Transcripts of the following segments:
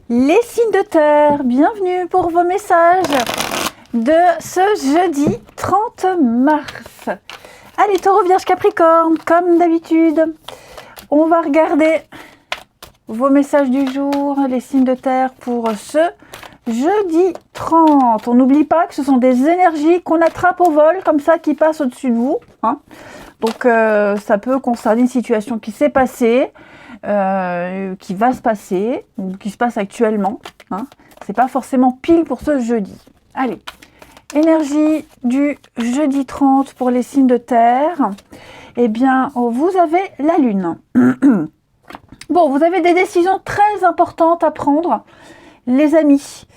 Les signes de terre, bienvenue pour vos messages de ce jeudi 30 mars. Allez, Taureau, Vierge, Capricorne, comme d'habitude, on va regarder vos messages du jour, les signes de terre pour ce jeudi 30. On n'oublie pas que ce sont des énergies qu'on attrape au vol, comme ça, qui passent au-dessus de vous. Hein. Donc, ça peut concerner une situation qui s'est passée, qui va se passer, ou qui se passe actuellement. Hein. C'est pas forcément pile pour ce jeudi. Allez, énergie du jeudi 30 pour les signes de terre. Eh bien, vous avez la lune. Bon, vous avez des décisions très importantes à prendre, les amis.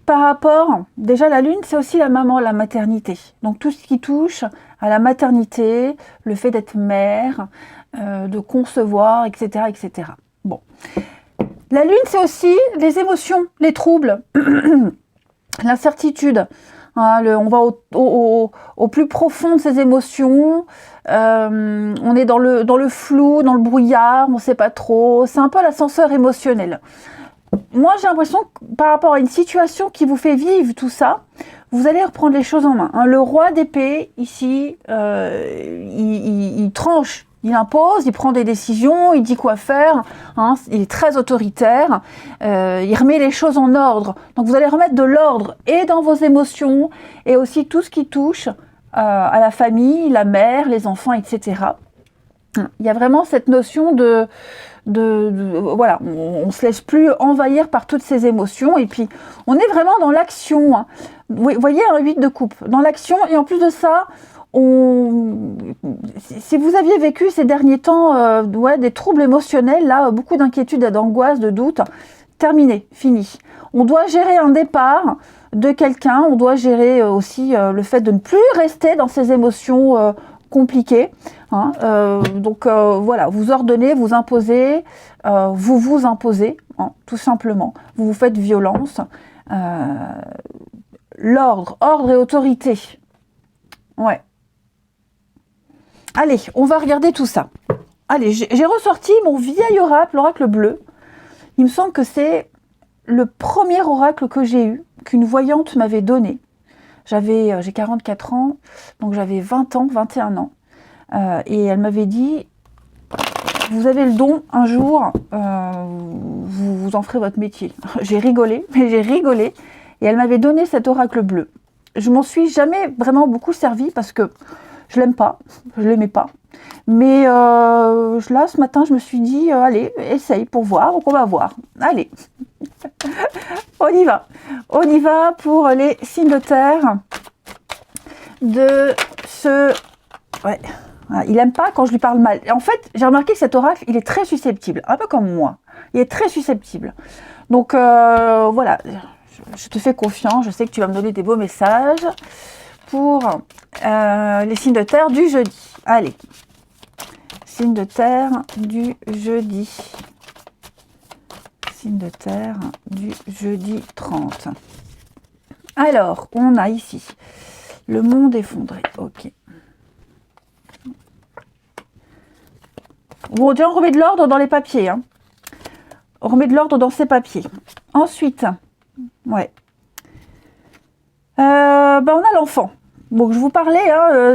Par rapport, déjà la lune, c'est aussi la maman, la maternité. Donc tout ce qui touche à la maternité, le fait d'être mère, de concevoir, etc., etc. Bon. La lune, c'est aussi les émotions, les troubles, l'incertitude. Hein, on va au plus profond de ces émotions. On est dans le flou, dans le brouillard, on ne sait pas trop. C'est un peu l'ascenseur émotionnel. Moi, j'ai l'impression que par rapport à une situation qui vous fait vivre tout ça, vous allez reprendre les choses en main. Hein, le roi d'épée, ici, il tranche, il impose, il prend des décisions, il dit quoi faire. Hein, il est très autoritaire, il remet les choses en ordre. Donc, vous allez remettre de l'ordre et dans vos émotions et aussi tout ce qui touche à la famille, la mère, les enfants, etc. Il y a vraiment cette notion voilà, on se laisse plus envahir par toutes ces émotions et puis on est vraiment dans l'action. Hein. Vous voyez un 8 de coupe, dans l'action et en plus de ça, si vous aviez vécu ces derniers temps des troubles émotionnels, là, beaucoup d'inquiétudes, d'angoisse, de doutes, terminé, fini. On doit gérer un départ de quelqu'un, on doit gérer aussi le fait de ne plus rester dans ces émotions compliquées. Hein, voilà, vous ordonnez, vous imposez, vous vous imposez, hein, tout simplement. Vous vous faites violence. Ordre et autorité. Ouais. Allez, on va regarder tout ça. Allez, j'ai ressorti mon vieil oracle, l'oracle bleu. Il me semble que c'est le premier oracle que j'ai eu, qu'une voyante m'avait donné. J'ai 44 ans, donc j'avais 20 ans, 21 ans. Et elle m'avait dit, vous avez le don, un jour, vous en ferez votre métier. J'ai rigolé, mais j'ai rigolé. Et elle m'avait donné cet oracle bleu. Je m'en suis jamais vraiment beaucoup servi parce que je l'aime pas, je l'aimais pas. Mais là, ce matin, je me suis dit, allez, essaye pour voir, donc on va voir. Allez, on y va. On y va pour les signes de terre de ce... Ouais. Il n'aime pas quand je lui parle mal. Et en fait, j'ai remarqué que cet oracle, il est très susceptible, un peu comme moi. Il est très susceptible. Donc voilà, je te fais confiance, je sais que tu vas me donner des beaux messages pour les signes de terre du jeudi. Allez, signes de terre du jeudi. Signes de terre du jeudi 30. Alors, on a ici le monde effondré. Ok. Bon, déjà, on remet de l'ordre dans les papiers. Hein. On remet de l'ordre dans ces papiers. Ensuite, ouais. On a l'enfant. Donc, je vous parlais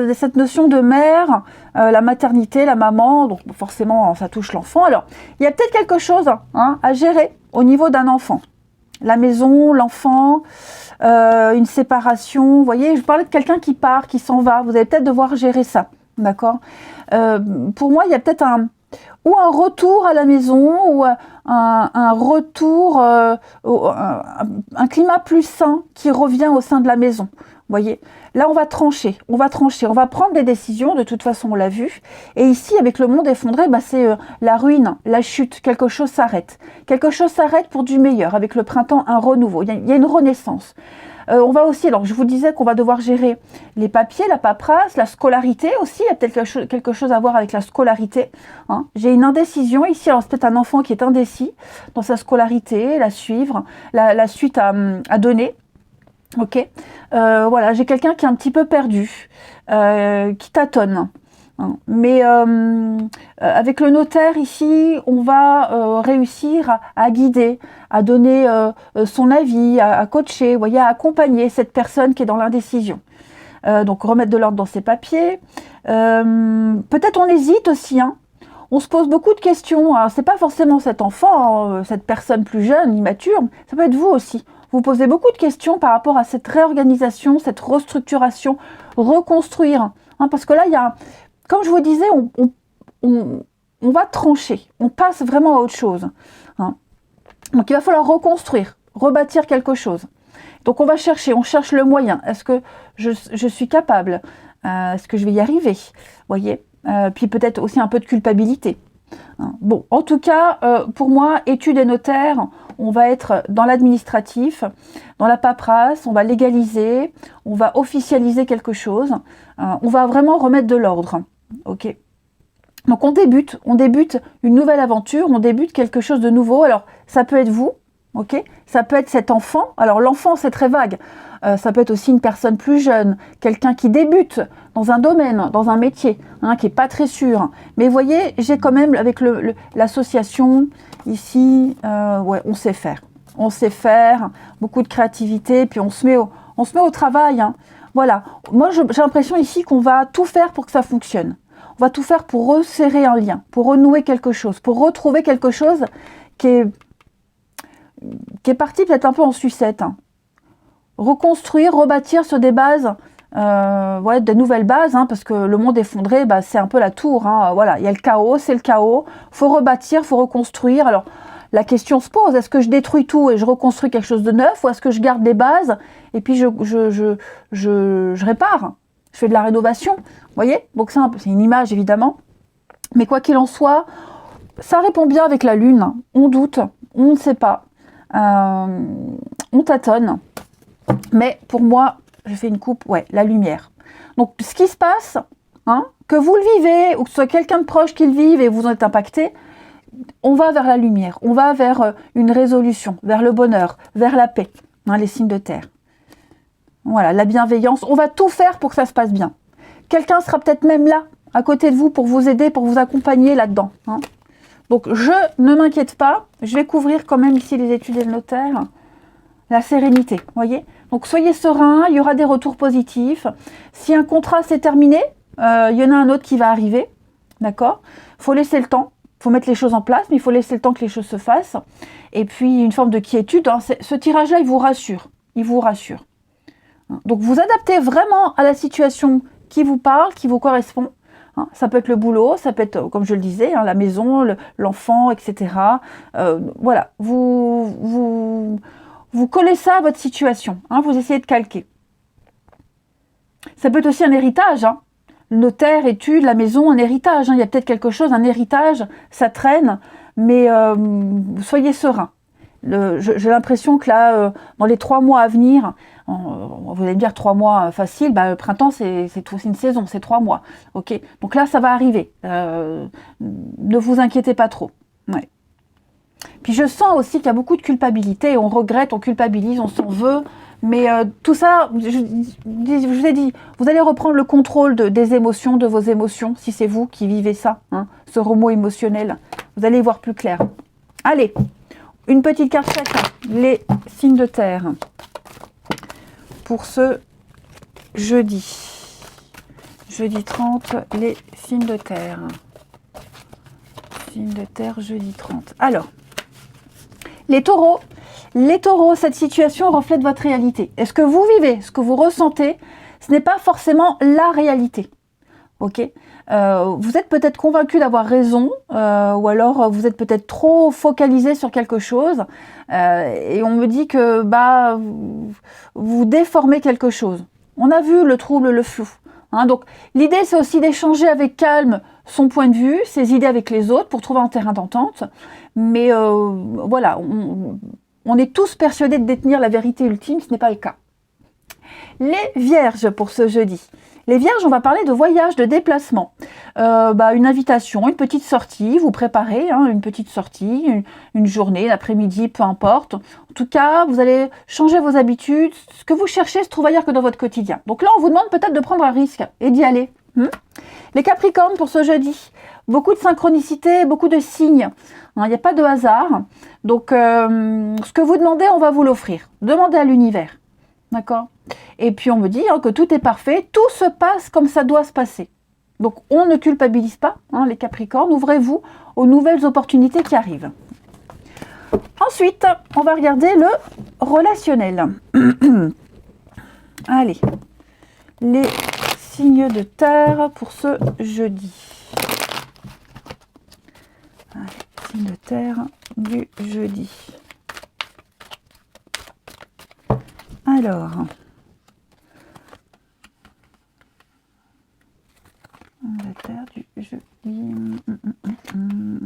de cette notion de mère, la maternité, la maman. Donc, forcément, ça touche l'enfant. Alors, il y a peut-être quelque chose à gérer au niveau d'un enfant. La maison, l'enfant, une séparation. Vous voyez, je parlais de quelqu'un qui part, qui s'en va. Vous allez peut-être devoir gérer ça. D'accord. Pour moi, il y a peut-être un retour à la maison, ou un retour, un climat plus sain qui revient au sein de la maison. Vous voyez, là on va trancher, on va prendre des décisions, de toute façon on l'a vu. Et ici, avec le monde effondré, c'est la ruine, la chute, quelque chose s'arrête. Quelque chose s'arrête pour du meilleur. Avec le printemps, un renouveau, il y a une renaissance. On va aussi, alors je vous disais qu'on va devoir gérer les papiers, la paperasse, la scolarité aussi. Il y a peut-être quelque chose à voir avec la scolarité. Hein. J'ai une indécision ici. Alors c'est peut-être un enfant qui est indécis dans sa scolarité, la suivre, la suite à donner. Ok. Voilà, j'ai quelqu'un qui est un petit peu perdu, qui tâtonne. hein. Mais avec le notaire ici, on va réussir à guider, à donner son avis, à coacher, vous voyez, à accompagner cette personne qui est dans l'indécision. Donc remettre de l'ordre dans ses papiers. Peut-être on hésite aussi, hein. On se pose beaucoup de questions. Alors c'est pas forcément cet enfant, hein, cette personne plus jeune, immature, ça peut être vous aussi. Vous posez beaucoup de questions par rapport à cette réorganisation, cette restructuration, reconstruire. Hein, parce que là, il y a, comme je vous disais, on va trancher, on passe vraiment à autre chose. Hein. Donc il va falloir reconstruire, rebâtir quelque chose. Donc on va chercher, on cherche le moyen. Est-ce que je suis capable? Est-ce que je vais y arriver? Voyez. Puis peut-être aussi un peu de culpabilité. Hein. Bon, en tout cas, pour moi, études et notaires, on va être dans l'administratif, dans la paperasse, on va légaliser, on va officialiser quelque chose, on va vraiment remettre de l'ordre. Ok. Donc on débute une nouvelle aventure, on débute quelque chose de nouveau. Alors ça peut être vous, ok, ça peut être cet enfant. Alors l'enfant c'est très vague. Ça peut être aussi une personne plus jeune, quelqu'un qui débute dans un domaine, dans un métier, hein, qui n'est pas très sûr. Mais vous voyez, j'ai quand même, avec l'association, ici, ouais, on sait faire. On sait faire, beaucoup de créativité, puis on se met au travail. Hein. Voilà, moi j'ai l'impression ici qu'on va tout faire pour que ça fonctionne. On va tout faire pour resserrer un lien, pour renouer quelque chose, pour retrouver quelque chose qui est parti peut-être un peu en sucette. Hein. Reconstruire, rebâtir sur des bases, ouais, des nouvelles bases, hein, parce que le monde effondré, bah, c'est un peu la tour. Hein, voilà, il y a le chaos, c'est le chaos. Il faut rebâtir, il faut reconstruire. Alors, la question se pose, est-ce que je détruis tout et je reconstruis quelque chose de neuf, ou est-ce que je garde les bases et puis je répare, je fais de la rénovation, vous voyez? Donc c'est une image, évidemment. Mais quoi qu'il en soit, ça répond bien avec la Lune. On doute, on ne sait pas, on tâtonne. Mais pour moi, je fais une coupe, ouais, la lumière. Donc, ce qui se passe, hein, que vous le vivez, ou que ce soit quelqu'un de proche qui le vive et vous en êtes impacté, on va vers la lumière, on va vers une résolution, vers le bonheur, vers la paix, hein, les signes de terre. Voilà, la bienveillance, on va tout faire pour que ça se passe bien. Quelqu'un sera peut-être même là, à côté de vous, pour vous aider, pour vous accompagner là-dedans. Hein. Donc, je ne m'inquiète pas, je vais couvrir quand même ici les études et le notaire. La sérénité, vous voyez. Donc soyez serein, il y aura des retours positifs. Si un contrat s'est terminé, il y en a un autre qui va arriver, d'accord? Il faut laisser le temps, il faut mettre les choses en place, mais il faut laisser le temps que les choses se fassent. Et puis une forme de quiétude, hein, ce tirage-là, il vous rassure, il vous rassure. Donc vous adaptez vraiment à la situation qui vous parle, qui vous correspond. Hein, ça peut être le boulot, ça peut être, comme je le disais, hein, la maison, l'enfant, etc. Voilà, vous collez ça à votre situation, hein, vous essayez de calquer. Ça peut être aussi un héritage, hein. Le notaire, études, la maison, un héritage. Hein. Il y a peut-être quelque chose, un héritage, ça traîne, mais soyez serein. J'ai l'impression que là, dans les 3 mois à venir, vous allez me dire 3 mois facile, bah, le printemps c'est une saison, c'est 3 mois. Okay, donc là, ça va arriver. Ne vous inquiétez pas trop. Ouais. Puis je sens aussi qu'il y a beaucoup de culpabilité, on regrette, on culpabilise, on s'en veut, mais tout ça, je vous ai dit, vous allez reprendre le contrôle des émotions, de vos émotions, si c'est vous qui vivez ça, hein, ce remous émotionnel, vous allez y voir plus clair. Allez, une petite carte chacun, les signes de terre, pour ce jeudi 30, les signes de terre. Signes de terre, jeudi 30. Alors, les taureaux, cette situation reflète votre réalité. Est-ce que vous vivez, ce que vous ressentez, ce n'est pas forcément la réalité. Ok, vous êtes peut-être convaincu d'avoir raison, ou alors vous êtes peut-être trop focalisé sur quelque chose, et on me dit que bah, vous déformez quelque chose. On a vu le trouble, le flou. Hein, donc l'idée c'est aussi d'échanger avec calme son point de vue, ses idées avec les autres pour trouver un terrain d'entente. Mais voilà, on est tous persuadés de détenir la vérité ultime, ce n'est pas le cas. Les vierges pour ce jeudi. Les vierges, on va parler de voyage, de déplacement. Une invitation, une petite sortie, vous préparez hein, une petite sortie, une journée, l'après-midi, peu importe. En tout cas, vous allez changer vos habitudes. Ce que vous cherchez se trouve ailleurs que dans votre quotidien. Donc là, on vous demande peut-être de prendre un risque et d'y aller. Les Capricornes, pour ce jeudi, beaucoup de synchronicité, beaucoup de signes. Il n'y a pas de hasard. Donc, ce que vous demandez, on va vous l'offrir. Demandez à l'univers. D'accord? Et puis, on me dit que tout est parfait. Tout se passe comme ça doit se passer. Donc, on ne culpabilise pas, les Capricornes. Ouvrez-vous aux nouvelles opportunités qui arrivent. Ensuite, on va regarder le relationnel. Allez, les signes de terre pour ce jeudi. Allez, signes de terre du jeudi. Alors, la terre du jeudi.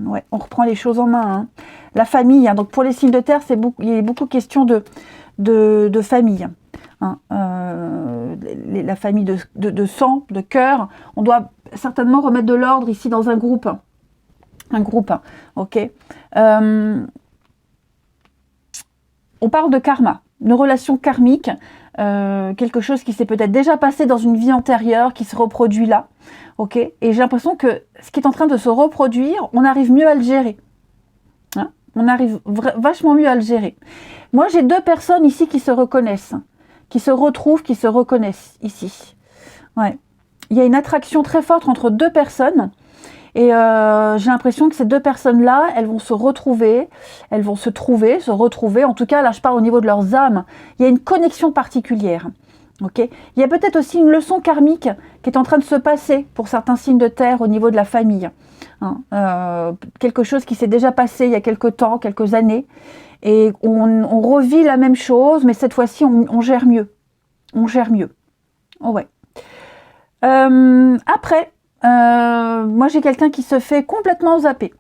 Ouais, on reprend les choses en main. La famille, donc pour les signes de terre, il y a beaucoup question de famille. La famille de sang, de cœur. On doit certainement remettre de l'ordre ici dans un groupe. Ok. On parle de karma, une relation karmique, quelque chose qui s'est peut-être déjà passé dans une vie antérieure, qui se reproduit là. Ok. Et j'ai l'impression que ce qui est en train de se reproduire, on arrive mieux à le gérer. On arrive vachement mieux à le gérer. Moi, j'ai 2 personnes ici qui se reconnaissent, qui se retrouvent, qui se reconnaissent ici. Ouais. Il y a une attraction très forte entre 2 personnes. Et j'ai l'impression que ces 2 personnes-là, elles vont se retrouver, elles vont se retrouver. En tout cas, là, je parle au niveau de leurs âmes. Il y a une connexion particulière. Okay. Il y a peut-être aussi une leçon karmique qui est en train de se passer pour certains signes de terre au niveau de la famille. Quelque chose qui s'est déjà passé il y a quelques temps, quelques années. Et on revit la même chose, mais cette fois-ci, on gère mieux. On gère mieux. Oh ouais. Après, moi j'ai quelqu'un qui se fait complètement zapper.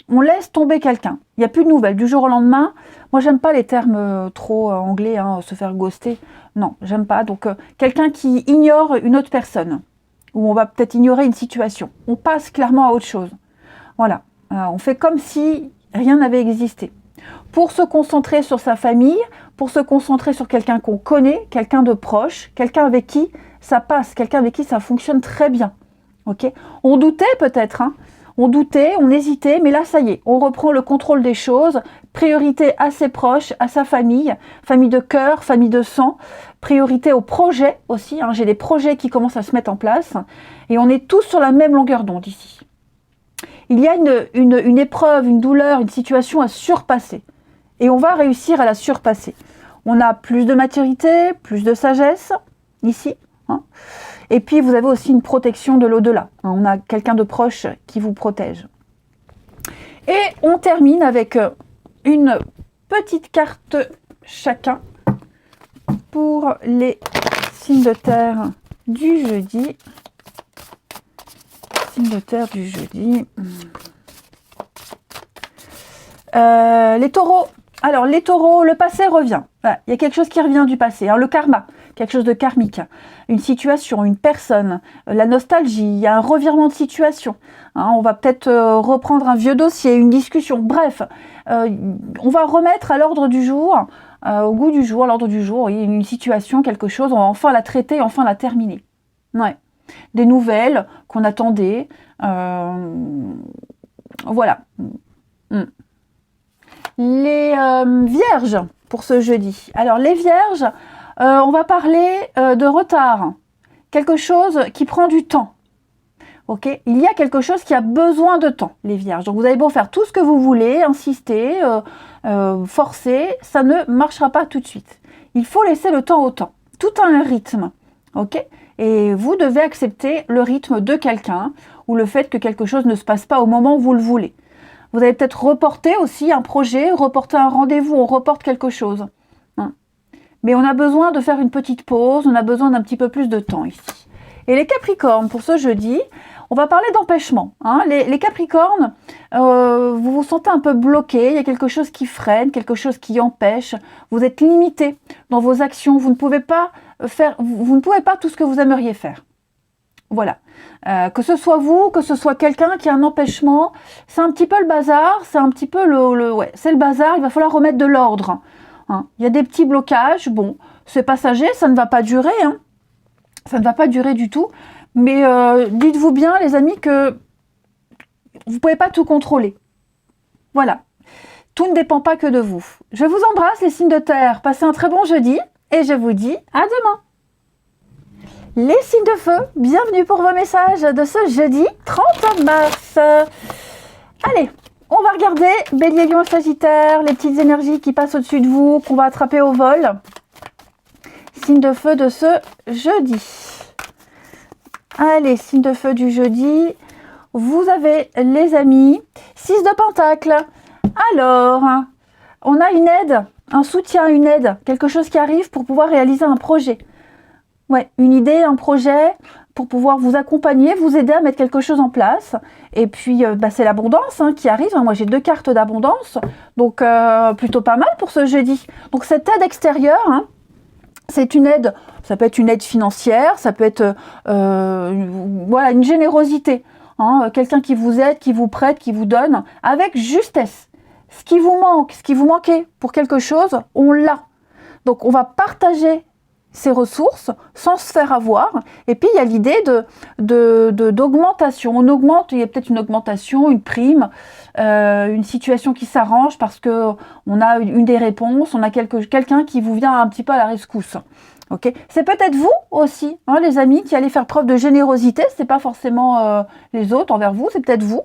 On laisse tomber quelqu'un. Il n'y a plus de nouvelles. Du jour au lendemain, moi j'aime pas les termes trop anglais, se faire ghoster. Non, j'aime pas. Donc quelqu'un qui ignore une autre personne. Ou on va peut-être ignorer une situation. On passe clairement à autre chose. Voilà. On fait comme si rien n'avait existé. Pour se concentrer sur sa famille, pour se concentrer sur quelqu'un qu'on connaît, quelqu'un de proche, quelqu'un avec qui ça passe, quelqu'un avec qui ça fonctionne très bien. Okay. On doutait peut-être, on doutait, on hésitait, mais là ça y est, on reprend le contrôle des choses, priorité à ses proches, à sa famille, famille de cœur, famille de sang, priorité aux projets aussi, j'ai des projets qui commencent à se mettre en place, et on est tous sur la même longueur d'onde ici. Il y a une épreuve, une douleur, une situation à surpasser, et on va réussir à la surpasser. On a plus de maturité, plus de sagesse, ici, et puis, vous avez aussi une protection de l'au-delà. On a quelqu'un de proche qui vous protège. Et on termine avec une petite carte chacun pour les signes de terre du jeudi. Signes de terre du jeudi. Les taureaux. Alors, les taureaux, le passé revient. Voilà, il y a quelque chose qui revient du passé. Le karma, quelque chose de karmique. Une situation, une personne, la nostalgie, il y a un revirement de situation. On va peut-être reprendre un vieux dossier, une discussion. Bref, on va remettre à l'ordre du jour, au goût du jour, à l'ordre du jour, une situation, quelque chose. On va enfin la traiter, enfin la terminer. Ouais. Des nouvelles qu'on attendait. Voilà. Les vierges pour ce jeudi. Alors les vierges, on va parler de retard. Quelque chose qui prend du temps. Ok, il y a quelque chose qui a besoin de temps, les vierges. Donc vous avez beau faire tout ce que vous voulez, insister, forcer, ça ne marchera pas tout de suite. Il faut laisser le temps au temps. Tout a un rythme. Ok, et vous devez accepter le rythme de quelqu'un ou le fait que quelque chose ne se passe pas au moment où vous le voulez. Vous allez peut-être reporter aussi un projet, reporter un rendez-vous, on reporte quelque chose. Mais on a besoin de faire une petite pause, on a besoin d'un petit peu plus de temps ici. Et les Capricornes, pour ce jeudi, on va parler d'empêchement. Les Capricornes, vous vous sentez un peu bloqué, il y a quelque chose qui freine, quelque chose qui empêche. Vous êtes limité dans vos actions, vous ne pouvez pas tout ce que vous aimeriez faire. Voilà. Que ce soit vous, que ce soit quelqu'un qui a un empêchement, c'est un petit peu le bazar, c'est un petit peu c'est le bazar, il va falloir remettre de l'ordre. Il y a des petits blocages, bon, c'est passager, ça ne va pas durer, ça ne va pas durer du tout, Mais dites-vous bien, les amis, que vous ne pouvez pas tout contrôler. Voilà. Tout ne dépend pas que de vous. Je vous embrasse, les signes de terre. Passez un très bon jeudi et je vous dis à demain. Les signes de feu, bienvenue pour vos messages de ce jeudi 30 mars. Allez, on va regarder Bélier, Lion, Sagittaire, les petites énergies qui passent au-dessus de vous, qu'on va attraper au vol. Signe de feu de ce jeudi. Allez, signe de feu du jeudi. Vous avez les amis. 6 de Pentacle. Alors, on a une aide, un soutien, une aide, quelque chose qui arrive pour pouvoir réaliser un projet. Ouais, une idée, un projet pour pouvoir vous accompagner, vous aider à mettre quelque chose en place. Et puis, c'est l'abondance qui arrive. Moi, j'ai 2 cartes d'abondance, donc plutôt pas mal pour ce jeudi. Donc, cette aide extérieure, c'est une aide, ça peut être une aide financière, ça peut être voilà, une générosité. Quelqu'un qui vous aide, qui vous prête, qui vous donne, avec justesse. Ce qui vous manque, ce qui vous manquait pour quelque chose, on l'a. Donc, on va partager ces ressources sans se faire avoir. Et puis, il y a l'idée d'augmentation. On augmente, il y a peut-être une augmentation, une prime, une situation qui s'arrange parce qu'on a une des réponses, on a quelqu'un qui vous vient un petit peu à la rescousse. Okay. C'est peut-être vous aussi, les amis, qui allez faire preuve de générosité. C'est pas forcément les autres envers vous, c'est peut-être vous.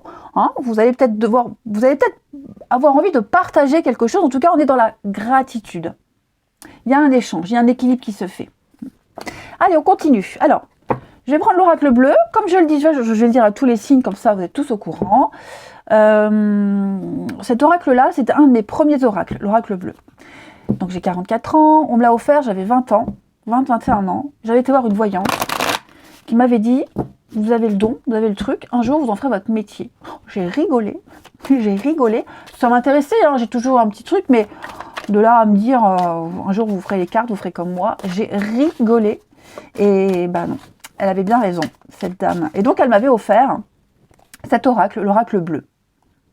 Vous allez peut-être avoir envie de partager quelque chose. En tout cas, on est dans la gratitude. Il y a un échange, il y a un équilibre qui se fait. Allez, on continue. Alors, je vais prendre l'oracle bleu. Comme je le dis, je vais le dire à tous les signes, comme ça vous êtes tous au courant. Cet oracle-là, c'était un de mes premiers oracles, l'oracle bleu. Donc j'ai 44 ans, on me l'a offert, j'avais 20 ans. 20-21 ans, j'avais été voir une voyante qui m'avait dit « Vous avez le don, vous avez le truc, un jour vous en ferez votre métier. » J'ai rigolé, ça m'intéressait, j'ai toujours un petit truc, mais de là à me dire « Un jour vous ferez les cartes, vous ferez comme moi », j'ai rigolé. Et non, elle avait bien raison, cette dame. Et donc elle m'avait offert cet oracle, l'oracle bleu.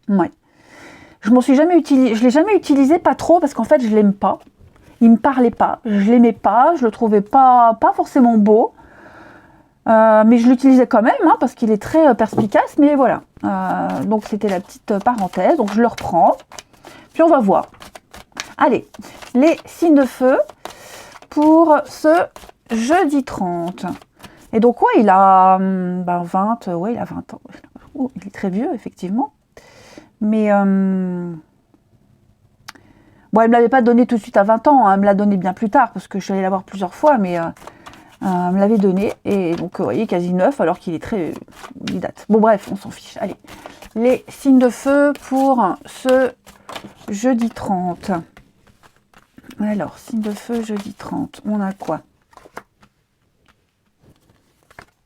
Ouais. Je l'ai jamais utilisé, pas trop, parce qu'en fait je l'aime pas. Il me parlait pas, je l'aimais pas, je le trouvais pas forcément beau, mais je l'utilisais quand même parce qu'il est très perspicace. Mais voilà, donc c'était la petite parenthèse. Donc je le reprends, puis on va voir. Allez, les signes de feu pour ce jeudi 30. Et donc ouais, il a 20, ouais, il a 20 ans. Oh, il est très vieux effectivement, mais bon, elle ne me l'avait pas donné tout de suite à 20 ans, elle me l'a donné bien plus tard, parce que je suis allée la voir plusieurs fois, mais elle me l'avait donné, et donc vous voyez, quasi neuf, alors qu'il est très... il date. Bon bref, on s'en fiche. Allez, les signes de feu pour ce jeudi 30. Alors, signe de feu, jeudi 30, on a quoi?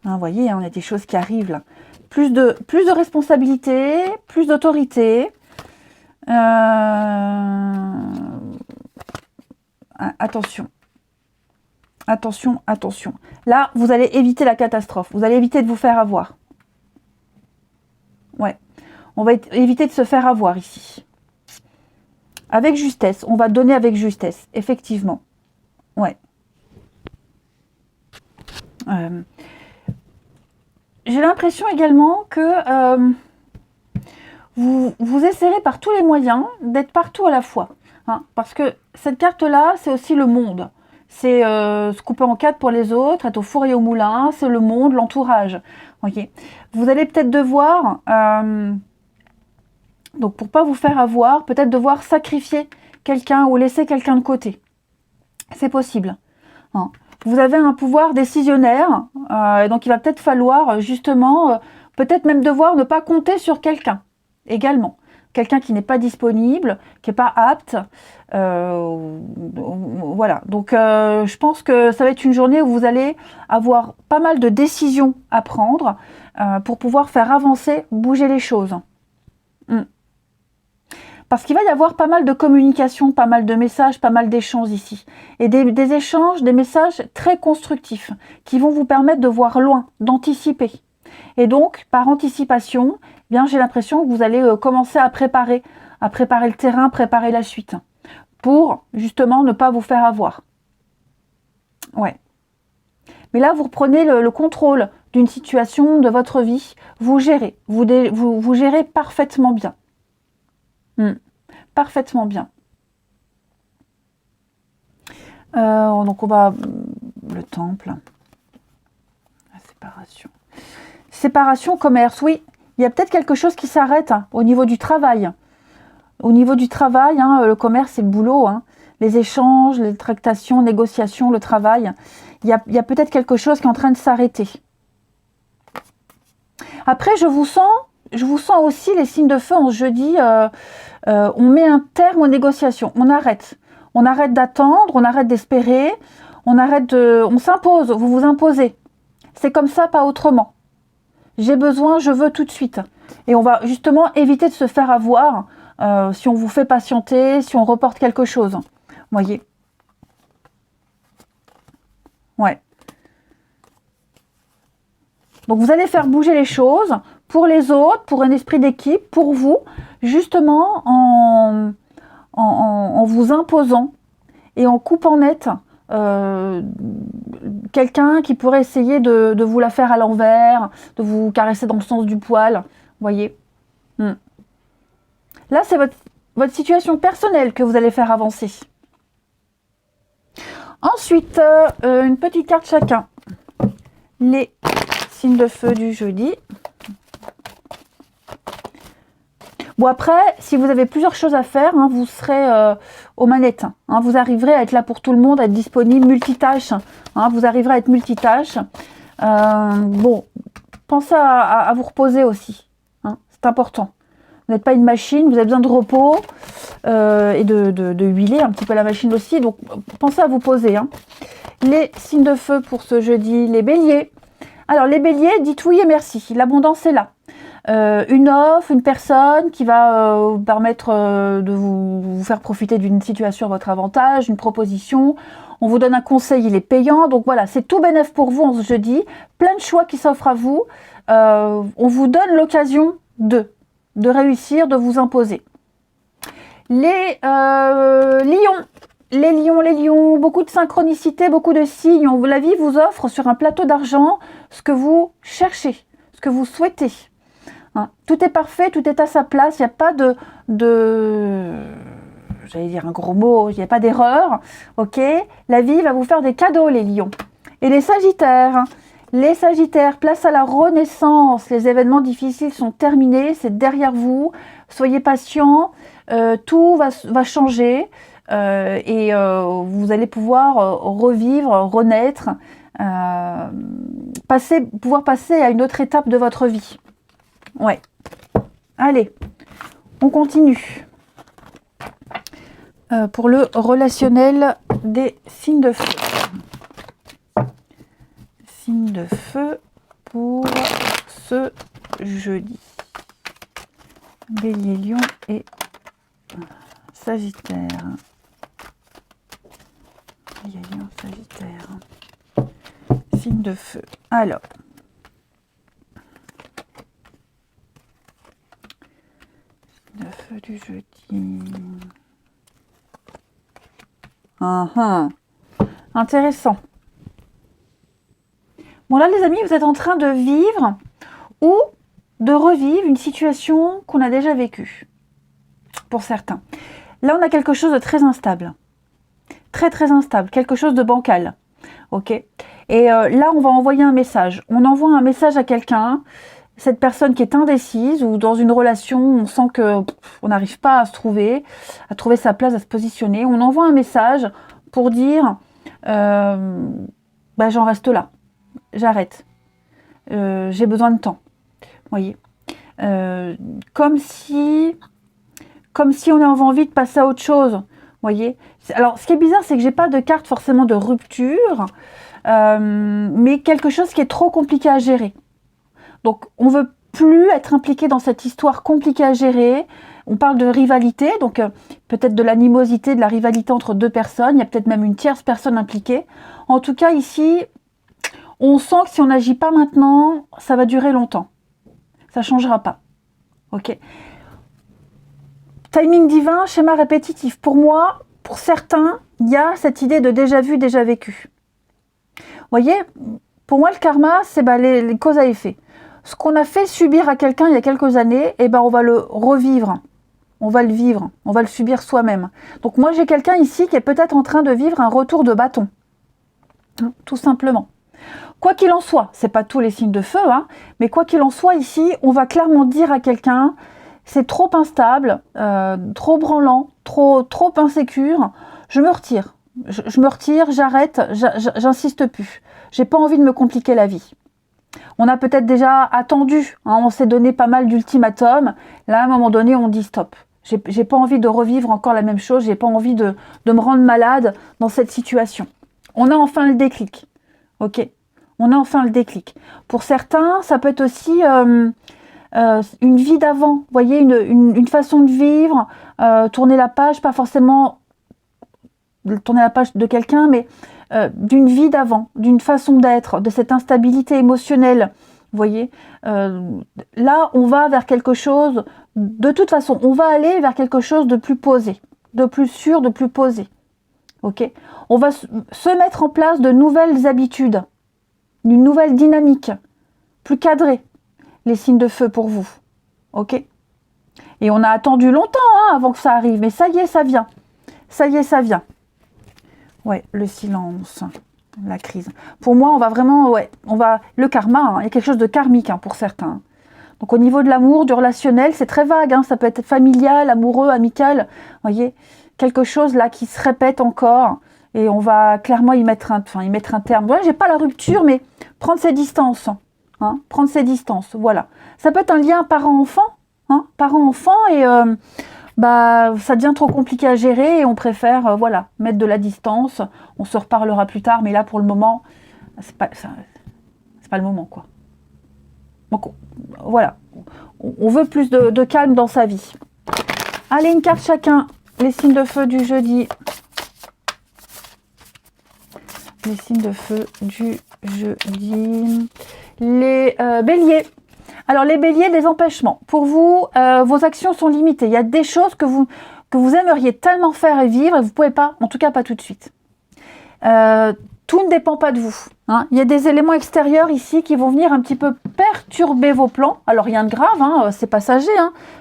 Vous voyez, on a des choses qui arrivent là. Plus de responsabilité, plus d'autorité. Attention. Attention, attention. Là, vous allez éviter la catastrophe. Vous allez éviter de vous faire avoir. Ouais. On va éviter de se faire avoir ici. Avec justesse. On va donner avec justesse. Effectivement. Ouais. J'ai l'impression également que vous essaierez par tous les moyens d'être partout à la fois. Parce que cette carte-là, c'est aussi le monde. C'est se couper en 4 pour les autres, être au four et au moulin, c'est le monde, l'entourage. Okay. Vous allez peut-être devoir, donc pour pas vous faire avoir, peut-être devoir sacrifier quelqu'un ou laisser quelqu'un de côté. C'est possible. Vous avez un pouvoir décisionnaire, et donc il va peut-être falloir justement, peut-être même devoir ne pas compter sur quelqu'un également. Quelqu'un qui n'est pas disponible, qui n'est pas apte. Voilà. Donc, je pense que ça va être une journée où vous allez avoir pas mal de décisions à prendre pour pouvoir faire avancer, bouger les choses. Parce qu'il va y avoir pas mal de communication, pas mal de messages, pas mal d'échanges ici. Et des échanges, des messages très constructifs qui vont vous permettre de voir loin, d'anticiper. Et donc, par anticipation, j'ai l'impression que vous allez commencer à préparer le terrain, préparer la suite, pour justement ne pas vous faire avoir. Ouais. Mais là, vous reprenez le contrôle d'une situation de votre vie. Vous gérez, vous gérez parfaitement bien. Parfaitement bien. Donc on va... Le temple. La séparation. Séparation, commerce, oui. Il y a peut-être quelque chose qui s'arrête au niveau du travail. Au niveau du travail, le commerce, c'est le boulot. Les échanges, les tractations, négociations, le travail. Il y a peut-être quelque chose qui est en train de s'arrêter. Après, je vous sens aussi les signes de feu en jeudi. On met un terme aux négociations. On arrête. On arrête d'attendre, on arrête d'espérer. On s'impose, vous vous imposez. C'est comme ça, pas autrement. J'ai besoin, je veux tout de suite. Et on va justement éviter de se faire avoir si on vous fait patienter, si on reporte quelque chose. Vous voyez? Ouais. Donc vous allez faire bouger les choses pour les autres, pour un esprit d'équipe, pour vous, justement en vous imposant et en coupant net quelqu'un qui pourrait essayer de vous la faire à l'envers, de vous caresser dans le sens du poil, vous voyez. Là, c'est votre situation personnelle que vous allez faire avancer. Ensuite, une petite carte chacun. Les signes de feu du jeudi. Bon, après, si vous avez plusieurs choses à faire, vous serez aux manettes. Vous arriverez à être là pour tout le monde, à être disponible, multitâche. Vous arriverez à être multitâche. Bon, pensez à vous reposer aussi. C'est important. Vous n'êtes pas une machine, vous avez besoin de repos et de huiler un petit peu la machine aussi. Donc, pensez à vous poser. Les signes de feu pour ce jeudi, les béliers. Alors, les béliers, dites oui et merci. L'abondance est là. Une offre, une personne qui va vous permettre de vous faire profiter d'une situation à votre avantage, une proposition. On vous donne un conseil, il est payant. Donc voilà, c'est tout bénef pour vous en ce jeudi. Plein de choix qui s'offrent à vous. On vous donne l'occasion de réussir, de vous imposer. Les lions. Les lions, beaucoup de synchronicité, beaucoup de signes. La vie vous offre sur un plateau d'argent ce que vous cherchez, ce que vous souhaitez. Tout est parfait, tout est à sa place, il n'y a pas j'allais dire un gros mot, il n'y a pas d'erreur, ok? La vie va vous faire des cadeaux, les lions. Et les sagittaires, place à la renaissance, les événements difficiles sont terminés, c'est derrière vous, soyez patients, tout va changer et vous allez pouvoir revivre, renaître, pouvoir passer à une autre étape de votre vie. Ouais. Allez, on continue. Pour le relationnel des signes de feu. Signes de feu pour ce jeudi. Bélier, Lion et Sagittaire. Bélier, Lion, Sagittaire. Signes de feu. Alors. De feu du jeudi. Intéressant. Bon là les amis, vous êtes en train de vivre ou de revivre une situation qu'on a déjà vécue. Pour certains. Là on a quelque chose de très instable. Très très instable. Quelque chose de bancal. Ok. Et là on va envoyer un message. On envoie un message à quelqu'un. Cette personne qui est indécise ou dans une relation, on sent que on n'arrive pas à se trouver, à trouver sa place, à se positionner. On envoie un message pour dire j'en reste là, j'arrête, j'ai besoin de temps. Vous voyez, comme si on avait envie de passer à autre chose. Vous voyez. Alors, ce qui est bizarre, c'est que j'ai pas de carte forcément de rupture, mais quelque chose qui est trop compliqué à gérer. Donc, on ne veut plus être impliqué dans cette histoire compliquée à gérer. On parle de rivalité, donc peut-être de l'animosité, de la rivalité entre deux personnes. Il y a peut-être même une tierce personne impliquée. En tout cas, ici, on sent que si on n'agit pas maintenant, ça va durer longtemps. Ça ne changera pas. Ok. Timing divin, schéma répétitif. Pour moi, pour certains, il y a cette idée de déjà vu, déjà vécu. Vous voyez, Pour moi, le karma, c'est les causes à effet. Ce qu'on a fait subir à quelqu'un il y a quelques années, on va le revivre. On va le vivre. On va le subir soi-même. Donc moi, j'ai quelqu'un ici qui est peut-être en train de vivre un retour de bâton. Tout simplement. Quoi qu'il en soit, c'est pas tous les signes de feu, hein, mais quoi qu'il en soit ici, on va clairement dire à quelqu'un, c'est trop instable, trop branlant, trop insécure, je me retire. Je me retire, j'arrête, j'insiste plus. J'ai pas envie de me compliquer la vie. On a peut-être déjà attendu, hein, on s'est donné pas mal d'ultimatums. Là, à un moment donné, on dit stop. J'ai pas envie de revivre encore la même chose, j'ai pas envie de me rendre malade dans cette situation. On a enfin le déclic. Ok, on a enfin le déclic. Pour certains, ça peut être aussi une vie d'avant. Vous voyez, une façon de vivre, tourner la page, pas forcément tourner la page de quelqu'un, mais d'une vie d'avant, d'une façon d'être, de cette instabilité émotionnelle. Vous voyez, là, on va vers quelque chose, de toute façon, on va aller vers quelque chose de plus posé, de plus sûr, de plus posé. Ok, on va se mettre en place de nouvelles habitudes, d'une nouvelle dynamique, plus cadrée, les signes de feu pour vous. Ok, et on a attendu longtemps avant que ça arrive, mais ça y est, ça vient. Ça y est, ça vient. Ouais, le silence, la crise. Pour moi, on va vraiment, le karma, il y a quelque chose de karmique pour certains. Donc au niveau de l'amour, du relationnel, c'est très vague, ça peut être familial, amoureux, amical, vous voyez, quelque chose là qui se répète encore, et on va clairement y mettre un terme. Voilà, j'ai pas la rupture, mais prendre ses distances, prendre ses distances, voilà. Ça peut être un lien parent-enfant, parent-enfant, et ça devient trop compliqué à gérer, et on préfère, mettre de la distance. On se reparlera plus tard, mais là pour le moment, c'est pas le moment, quoi. Donc voilà, on veut plus de calme dans sa vie. Allez, une carte chacun. Les signes de feu du jeudi. Les signes de feu du jeudi. Les béliers. Alors les béliers, les empêchements. Pour vous, vos actions sont limitées. Il y a des choses que vous aimeriez tellement faire et vivre et vous ne pouvez pas, en tout cas pas tout de suite. Tout ne dépend pas de vous. Il y a des éléments extérieurs ici qui vont venir un petit peu perturber vos plans. Alors rien de grave, c'est passager.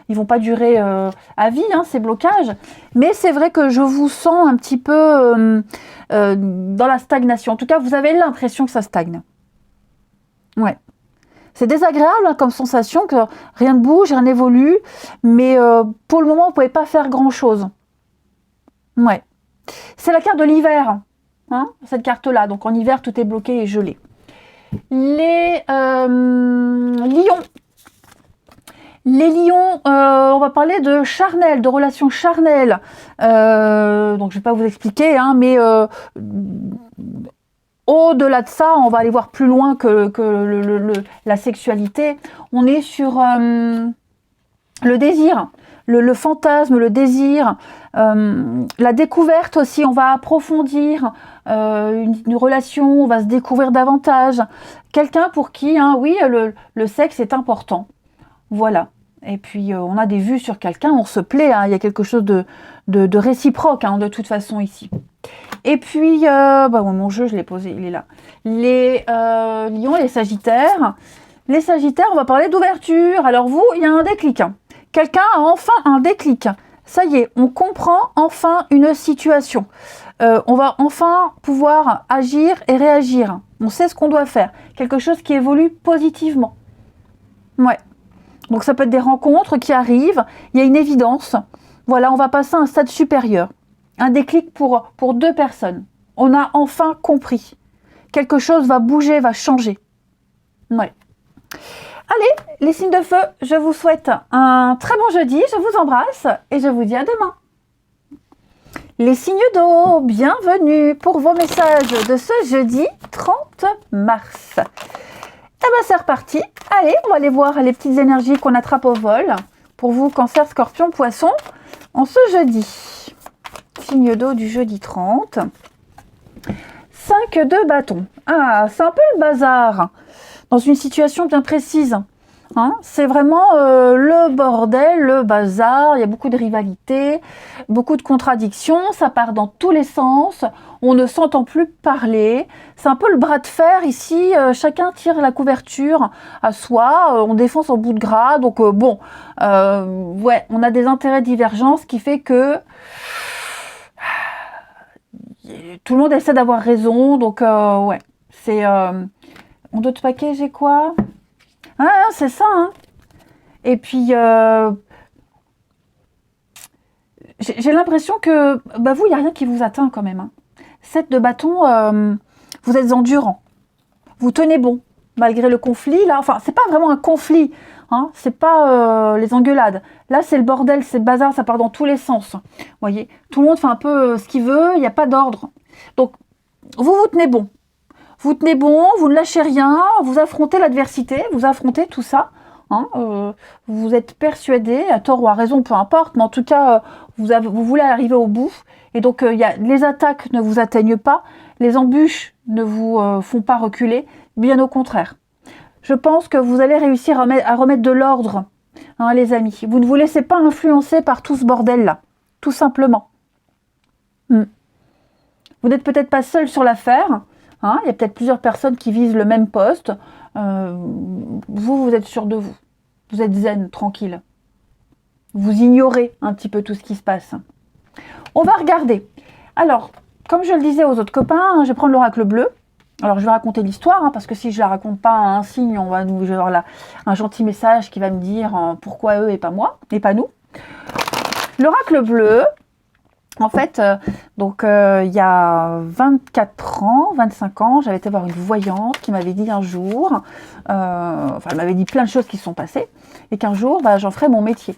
Ils ne vont pas durer à vie, ces blocages. Mais c'est vrai que je vous sens un petit peu dans la stagnation. En tout cas, vous avez l'impression que ça stagne. Ouais. C'est désagréable comme sensation, que rien ne bouge, rien n'évolue. Mais pour le moment, vous ne pouvez pas faire grand-chose. Ouais. C'est la carte de l'hiver. Cette carte-là. Donc en hiver, tout est bloqué et gelé. Les lions. Les lions, on va parler de charnel, de relations charnelles. Donc je ne vais pas vous expliquer, mais au-delà de ça, on va aller voir plus loin que la sexualité. On est sur le désir. Le fantasme, le désir, la découverte aussi, on va approfondir une relation, on va se découvrir davantage. Quelqu'un pour qui, oui, le sexe est important. Voilà. Et puis, on a des vues sur quelqu'un, on se plaît, il y a quelque chose de réciproque, de toute façon, ici. Et puis, mon jeu, je l'ai posé, il est là. Les lions, les sagittaires. Les sagittaires, on va parler d'ouverture. Alors vous, il y a un déclic. Quelqu'un a enfin un déclic. Ça y est, on comprend enfin une situation. On va enfin pouvoir agir et réagir. On sait ce qu'on doit faire. Quelque chose qui évolue positivement. Ouais. Donc ça peut être des rencontres qui arrivent. Il y a une évidence. Voilà, on va passer à un stade supérieur. Un déclic pour deux personnes. On a enfin compris. Quelque chose va bouger, va changer. Ouais. Allez, les signes de feu, je vous souhaite un très bon jeudi, je vous embrasse et je vous dis à demain. Les signes d'eau, bienvenue pour vos messages de ce jeudi 30 mars. Eh bien c'est reparti, allez, on va aller voir les petites énergies qu'on attrape au vol. Pour vous, Cancer, Scorpion, Poisson, en ce jeudi. Signe d'eau du jeudi 30. 5 de bâton. Ah, c'est un peu le bazar. Dans une situation bien précise. Hein, c'est vraiment le bordel, le bazar, il y a beaucoup de rivalités, beaucoup de contradictions, ça part dans tous les sens, on ne s'entend plus parler, c'est un peu le bras de fer ici, chacun tire la couverture à soi, on défend son bout de gras, donc bon, ouais, on a des intérêts divergents, ce qui fait que tout le monde essaie d'avoir raison, donc ouais, c'est... en d'autres paquets, j'ai quoi? Ah, c'est ça, hein. Et puis, j'ai l'impression que, bah vous, il n'y a rien qui vous atteint quand même. Hein. 7 de bâton, vous êtes endurant. Vous tenez bon, malgré le conflit. Là, enfin, c'est pas vraiment un conflit. Hein, c'est pas les engueulades. Là, c'est le bordel, c'est le bazar, ça part dans tous les sens. Vous voyez, tout le monde fait un peu ce qu'il veut, il n'y a pas d'ordre. Donc, vous tenez bon. Vous tenez bon, vous ne lâchez rien, vous affrontez l'adversité, vous affrontez tout ça. Hein, vous êtes persuadé, à tort ou à raison, peu importe, mais en tout cas, vous voulez arriver au bout. Et donc, les attaques ne vous atteignent pas, les embûches ne vous font pas reculer, bien au contraire. Je pense que vous allez réussir à remettre de l'ordre, hein, les amis. Vous ne vous laissez pas influencer par tout ce bordel-là, tout simplement. Vous n'êtes peut-être pas seul sur l'affaire. Hein, il y a peut-être plusieurs personnes qui visent le même poste. Vous êtes sûr de vous. Vous êtes zen, tranquille. Vous ignorez un petit peu tout ce qui se passe. On va regarder. Alors, comme je le disais aux autres copains, hein, je vais prendre l'oracle bleu. Alors, je vais raconter l'histoire, hein, parce que si je la raconte pas à un signe, je vais avoir là un gentil message qui va me dire pourquoi eux et pas moi, et pas nous. L'oracle bleu, en fait, il y a 24 ans, 25 ans, j'avais été voir une voyante qui m'avait dit un jour, elle m'avait dit plein de choses qui se sont passées, et qu'un jour, j'en ferais mon métier.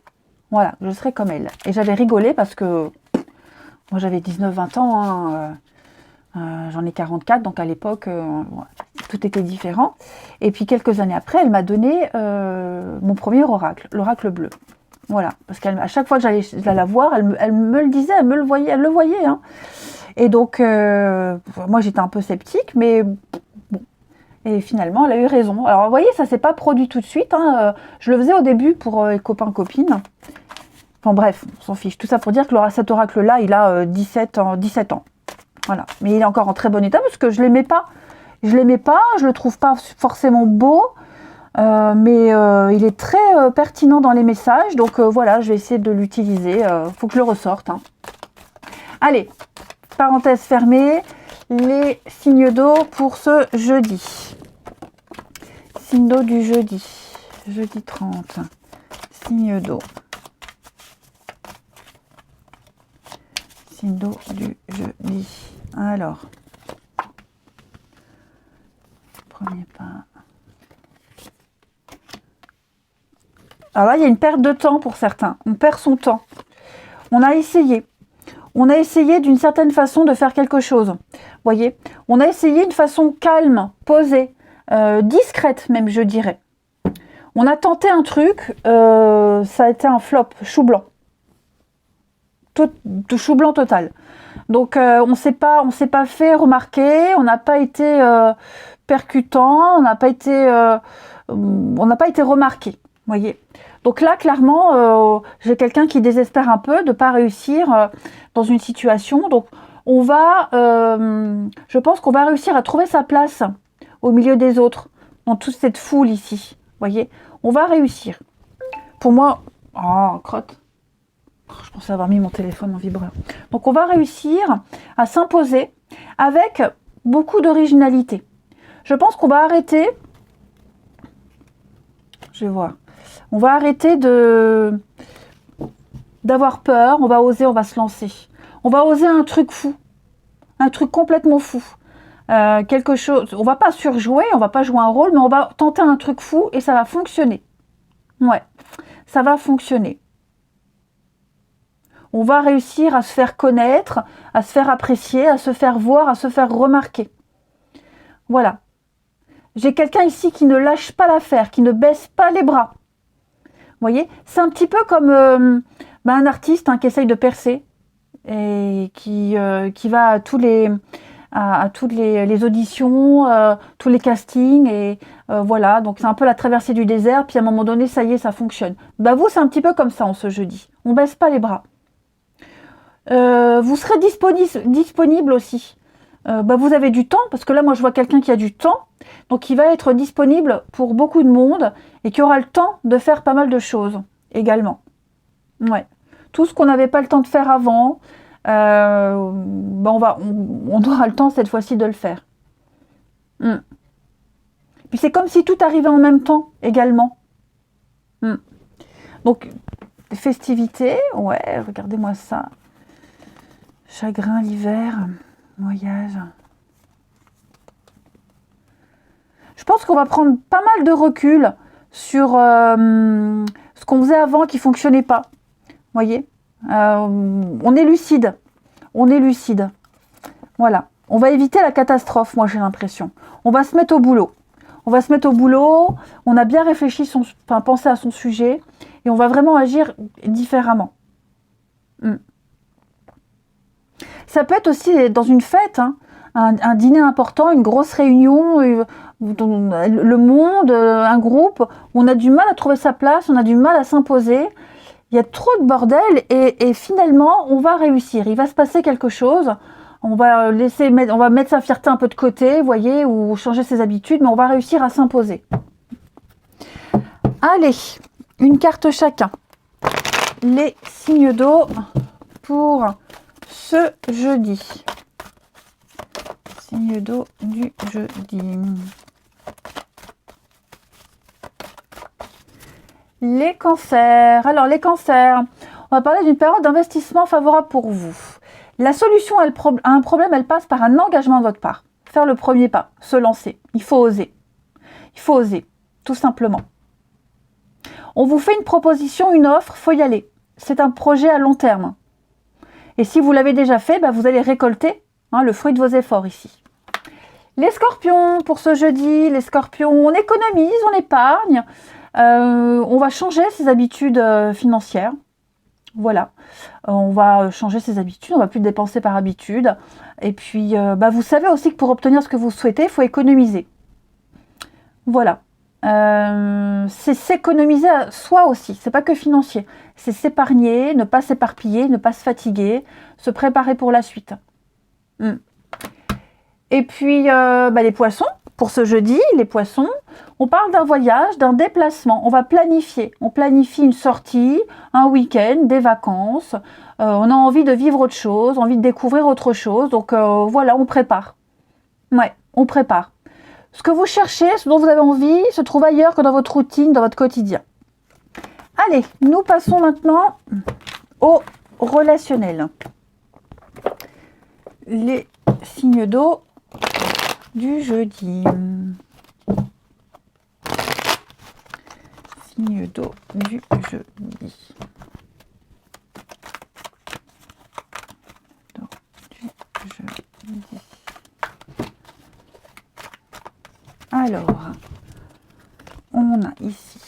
Voilà, je serais comme elle. Et j'avais rigolé parce que moi j'avais 19-20 ans, hein, j'en ai 44, donc à l'époque, tout était différent. Et puis quelques années après, elle m'a donné mon premier oracle, l'oracle bleu. Voilà, parce qu'à chaque fois que j'allais la voir, elle me le disait, elle le voyait. Hein. Et donc, moi j'étais un peu sceptique, mais bon. Et finalement, elle a eu raison. Alors, vous voyez, ça s'est pas produit tout de suite. Hein. Je le faisais au début pour les copains, copines. Enfin bref, on s'en fiche. Tout ça pour dire que cet oracle-là, il a 17 ans. Voilà. Mais il est encore en très bon état parce que je l'aimais pas. Je le trouve pas forcément beau. Mais il est très pertinent dans les messages, donc voilà, je vais essayer de l'utiliser. Faut que je le ressorte. Hein. Allez, parenthèse fermée, les signes d'eau pour ce jeudi. Signe d'eau du jeudi, jeudi 30. Signe d'eau. Signe d'eau du jeudi. Alors, premier pas. Alors là, il y a une perte de temps pour certains. On perd son temps. On a essayé. On a essayé d'une certaine façon de faire quelque chose. Voyez, on a essayé une façon calme, posée, discrète même, je dirais. On a tenté un truc, ça a été un flop, chou blanc. Chou blanc total. Donc on s'est pas fait remarquer, on n'a pas été percutant, on n'a pas été remarqué. Voyez. Donc là, clairement, j'ai quelqu'un qui désespère un peu de ne pas réussir dans une situation. Donc, je pense qu'on va réussir à trouver sa place au milieu des autres, dans toute cette foule ici. Voyez, on va réussir. Pour moi, crotte. Je pensais avoir mis mon téléphone en vibreur. Donc, on va réussir à s'imposer avec beaucoup d'originalité. Je pense qu'on va arrêter. Je vais voir. On va arrêter d'avoir peur, on va oser, on va se lancer. On va oser un truc fou, un truc complètement fou. Quelque chose, on va pas surjouer, on va pas jouer un rôle, mais on va tenter un truc fou et ça va fonctionner. Ouais, ça va fonctionner. On va réussir à se faire connaître, à se faire apprécier, à se faire voir, à se faire remarquer. Voilà. J'ai quelqu'un ici qui ne lâche pas l'affaire, qui ne baisse pas les bras. Vous voyez, c'est un petit peu comme un artiste qui essaye de percer et qui va à tous les à toutes les auditions, tous les castings, et voilà, donc c'est un peu la traversée du désert, puis à un moment donné, ça y est, ça fonctionne. Bah vous, c'est un petit peu comme ça en ce jeudi, on baisse pas les bras. Vous serez disponible aussi. Bah vous avez du temps, parce que là, moi, je vois quelqu'un qui a du temps, donc il va être disponible pour beaucoup de monde, et qui aura le temps de faire pas mal de choses, également. Ouais. Tout ce qu'on n'avait pas le temps de faire avant, bah on aura le temps cette fois-ci de le faire. Puis c'est comme si tout arrivait en même temps, également. Donc, festivités, ouais, regardez-moi ça. Chagrin l'hiver, voyage. Je pense qu'on va prendre pas mal de recul sur ce qu'on faisait avant qui ne fonctionnait pas. Voyez, on est lucide. On est lucide. Voilà. On va éviter la catastrophe, moi j'ai l'impression. On va se mettre au boulot. On va se mettre au boulot. On a bien réfléchi, pensé à son sujet. Et on va vraiment agir différemment. Ça peut être aussi dans une fête, hein, un dîner important, une grosse réunion, le monde, un groupe, où on a du mal à trouver sa place, on a du mal à s'imposer. Il y a trop de bordel et finalement, on va réussir. Il va se passer quelque chose. On va mettre sa fierté un peu de côté, vous voyez, ou changer ses habitudes, mais on va réussir à s'imposer. Allez, une carte chacun. Les signes d'eau pour ce jeudi. Signe d'eau du jeudi. Les cancers. Alors, les cancers, on va parler d'une période d'investissement favorable pour vous. La solution à un problème, elle passe par un engagement de votre part. Faire le premier pas, se lancer. Il faut oser. Il faut oser, tout simplement. On vous fait une proposition, une offre, il faut y aller. C'est un projet à long terme. Et si vous l'avez déjà fait, bah, vous allez récolter le fruit de vos efforts ici. Les scorpions, pour ce jeudi, les scorpions, on économise, on épargne. On va changer ses habitudes financières. Voilà, on va changer ses habitudes, on va plus dépenser par habitude. Et puis, vous savez aussi que pour obtenir ce que vous souhaitez, il faut économiser. Voilà. C'est s'économiser à soi aussi, c'est pas que financier. C'est s'épargner, ne pas s'éparpiller, ne pas se fatiguer, se préparer pour la suite. Et puis, les poissons, pour ce jeudi, les poissons, on parle d'un voyage, d'un déplacement. On va planifier. On planifie une sortie, un week-end, des vacances. On a envie de vivre autre chose, envie de découvrir autre chose. Donc voilà, on prépare. Ouais, on prépare. Ce que vous cherchez, ce dont vous avez envie, se trouve ailleurs que dans votre routine, dans votre quotidien. Allez, nous passons maintenant au relationnel. Les signes d'eau du jeudi. Signe d'eau du jeudi. D'eau du jeudi. Alors, on a ici.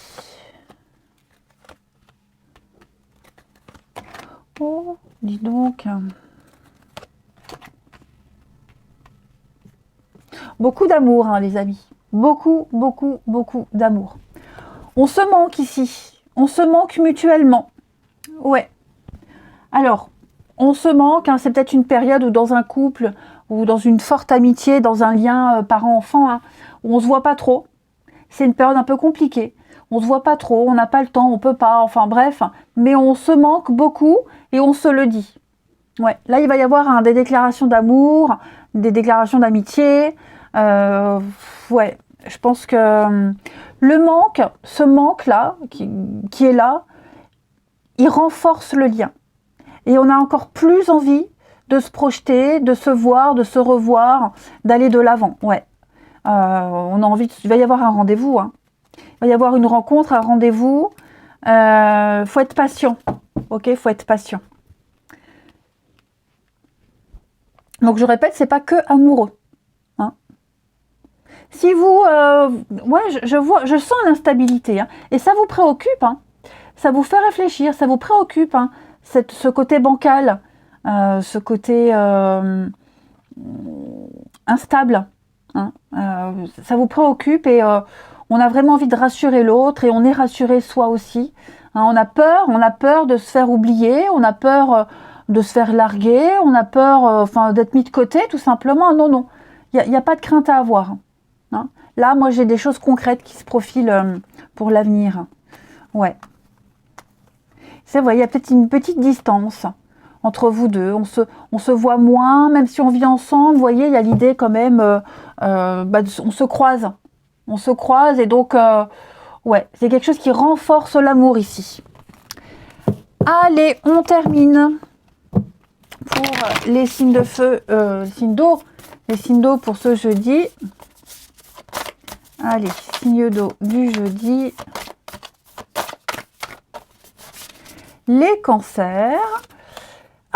Oh, dis donc. Beaucoup d'amour, hein, les amis. Beaucoup, beaucoup, beaucoup d'amour. On se manque ici. On se manque mutuellement. Ouais. Alors, on se manque, hein, c'est peut-être une période où dans un couple, ou dans une forte amitié, dans un lien parent-enfant, hein, où on ne se voit pas trop. C'est une période un peu compliquée. On ne se voit pas trop, on n'a pas le temps, on ne peut pas, enfin bref. Mais on se manque beaucoup et on se le dit. Ouais. Là, il va y avoir des déclarations d'amour, des déclarations d'amitié. Ouais, je pense que le manque, ce manque-là, qui est là, il renforce le lien. Et on a encore plus envie de se projeter, de se voir, de se revoir, d'aller de l'avant. Ouais. On a envie, il va y avoir un rendez-vous. Hein. Il va y avoir une rencontre, un rendez-vous. Faut être patient. Ok, faut être patient. Donc je répète, c'est pas que amoureux. Si vous, je sens l'instabilité, hein, et ça vous préoccupe, hein, ça vous fait réfléchir, ça vous préoccupe, hein, ce côté bancal, ce côté, instable. Hein. Ça vous préoccupe et on a vraiment envie de rassurer l'autre et on est rassuré soi aussi. Hein, on a peur de se faire oublier, on a peur de se faire larguer, on a peur d'être mis de côté tout simplement. Non, non, il n'y a pas de crainte à avoir. Hein. Là, moi, j'ai des choses concrètes qui se profilent pour l'avenir. Ouais. C'est vrai, il y a peut-être une petite distance entre vous deux. On se voit moins, même si on vit ensemble. Vous voyez, il y a l'idée quand même, on se croise. On se croise et donc, ouais, c'est quelque chose qui renforce l'amour ici. Allez, on termine pour les signes de feu, les signes d'eau pour ce jeudi. Allez, signe d'eau du jeudi. Les cancers.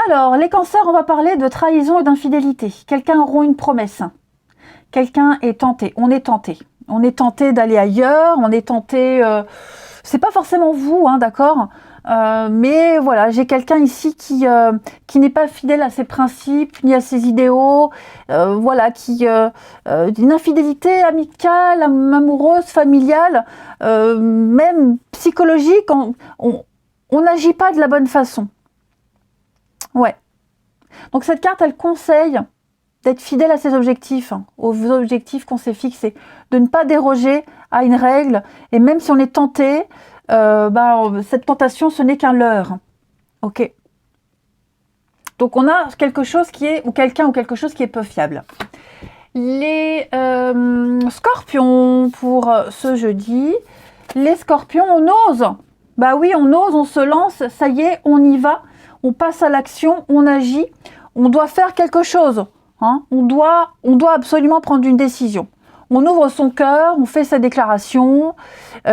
Alors, les cancers, on va parler de trahison et d'infidélité. Quelqu'un rompt une promesse. Quelqu'un est tenté. On est tenté. On est tenté d'aller ailleurs. On est tenté... c'est pas forcément vous, hein, d'accord, mais voilà, j'ai quelqu'un ici qui n'est pas fidèle à ses principes, ni à ses idéaux. Voilà, une infidélité amicale, amoureuse, familiale, même psychologique. On n'agit pas de la bonne façon. Ouais. Donc cette carte, elle conseille d'être fidèle à ses objectifs, hein, aux objectifs qu'on s'est fixés, de ne pas déroger à une règle, et même si on est tenté, cette tentation, ce n'est qu'un leurre. Ok. Donc on a quelque chose qui est, ou quelqu'un ou quelque chose qui est peu fiable. Les scorpions pour ce jeudi. Les scorpions, on ose. Bah oui, on ose, on se lance, ça y est, on y va. On passe à l'action, on agit. On doit faire quelque chose. Hein. On doit absolument prendre une décision. On ouvre son cœur, on fait sa déclaration, mais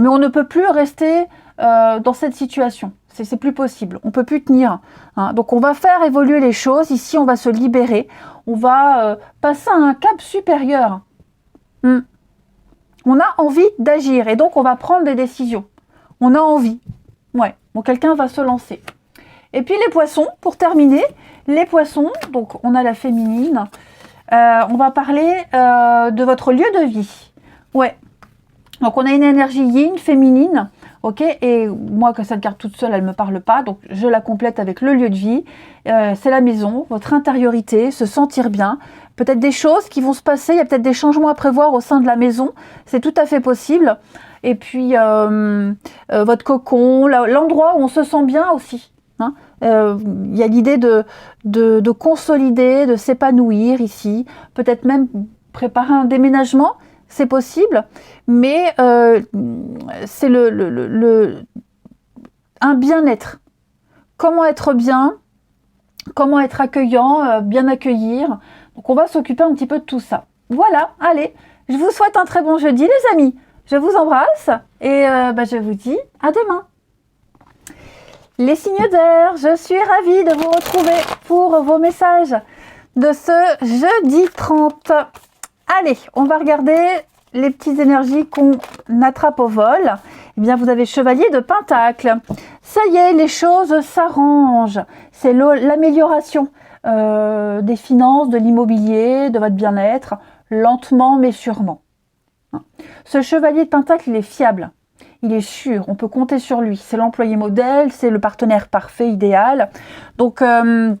on ne peut plus rester dans cette situation. C'est plus possible, on ne peut plus tenir. Hein. Donc on va faire évoluer les choses, ici on va se libérer, on va passer à un cap supérieur. On a envie d'agir et donc on va prendre des décisions. On a envie. Ouais, bon, quelqu'un va se lancer. Et puis les poissons, pour terminer, les poissons, donc on a la féminine, on va parler de votre lieu de vie. Ouais, donc on a une énergie yin, féminine, ok, et moi que cette carte toute seule, elle ne me parle pas, donc je la complète avec le lieu de vie. C'est la maison, votre intériorité, se sentir bien, peut-être des choses qui vont se passer, il y a peut-être des changements à prévoir au sein de la maison, c'est tout à fait possible. Et puis votre cocon, l'endroit où on se sent bien aussi. Hein. Il y a l'idée de consolider, de s'épanouir ici, peut-être même préparer un déménagement, c'est possible, mais c'est un bien-être. Comment être bien, comment être accueillant, bien accueillir. Donc on va s'occuper un petit peu de tout ça. Voilà, allez, je vous souhaite un très bon jeudi les amis. Je vous embrasse et je vous dis à demain. Les signes d'air, je suis ravie de vous retrouver pour vos messages de ce jeudi 30. Allez, on va regarder les petites énergies qu'on attrape au vol. Eh bien, vous avez Chevalier de Pentacle. Ça y est, les choses s'arrangent. C'est l'amélioration des finances, de l'immobilier, de votre bien-être, lentement mais sûrement. Ce Chevalier de Pentacle, il est fiable. Il est sûr, on peut compter sur lui. C'est l'employé modèle, c'est le partenaire parfait, idéal. Donc, il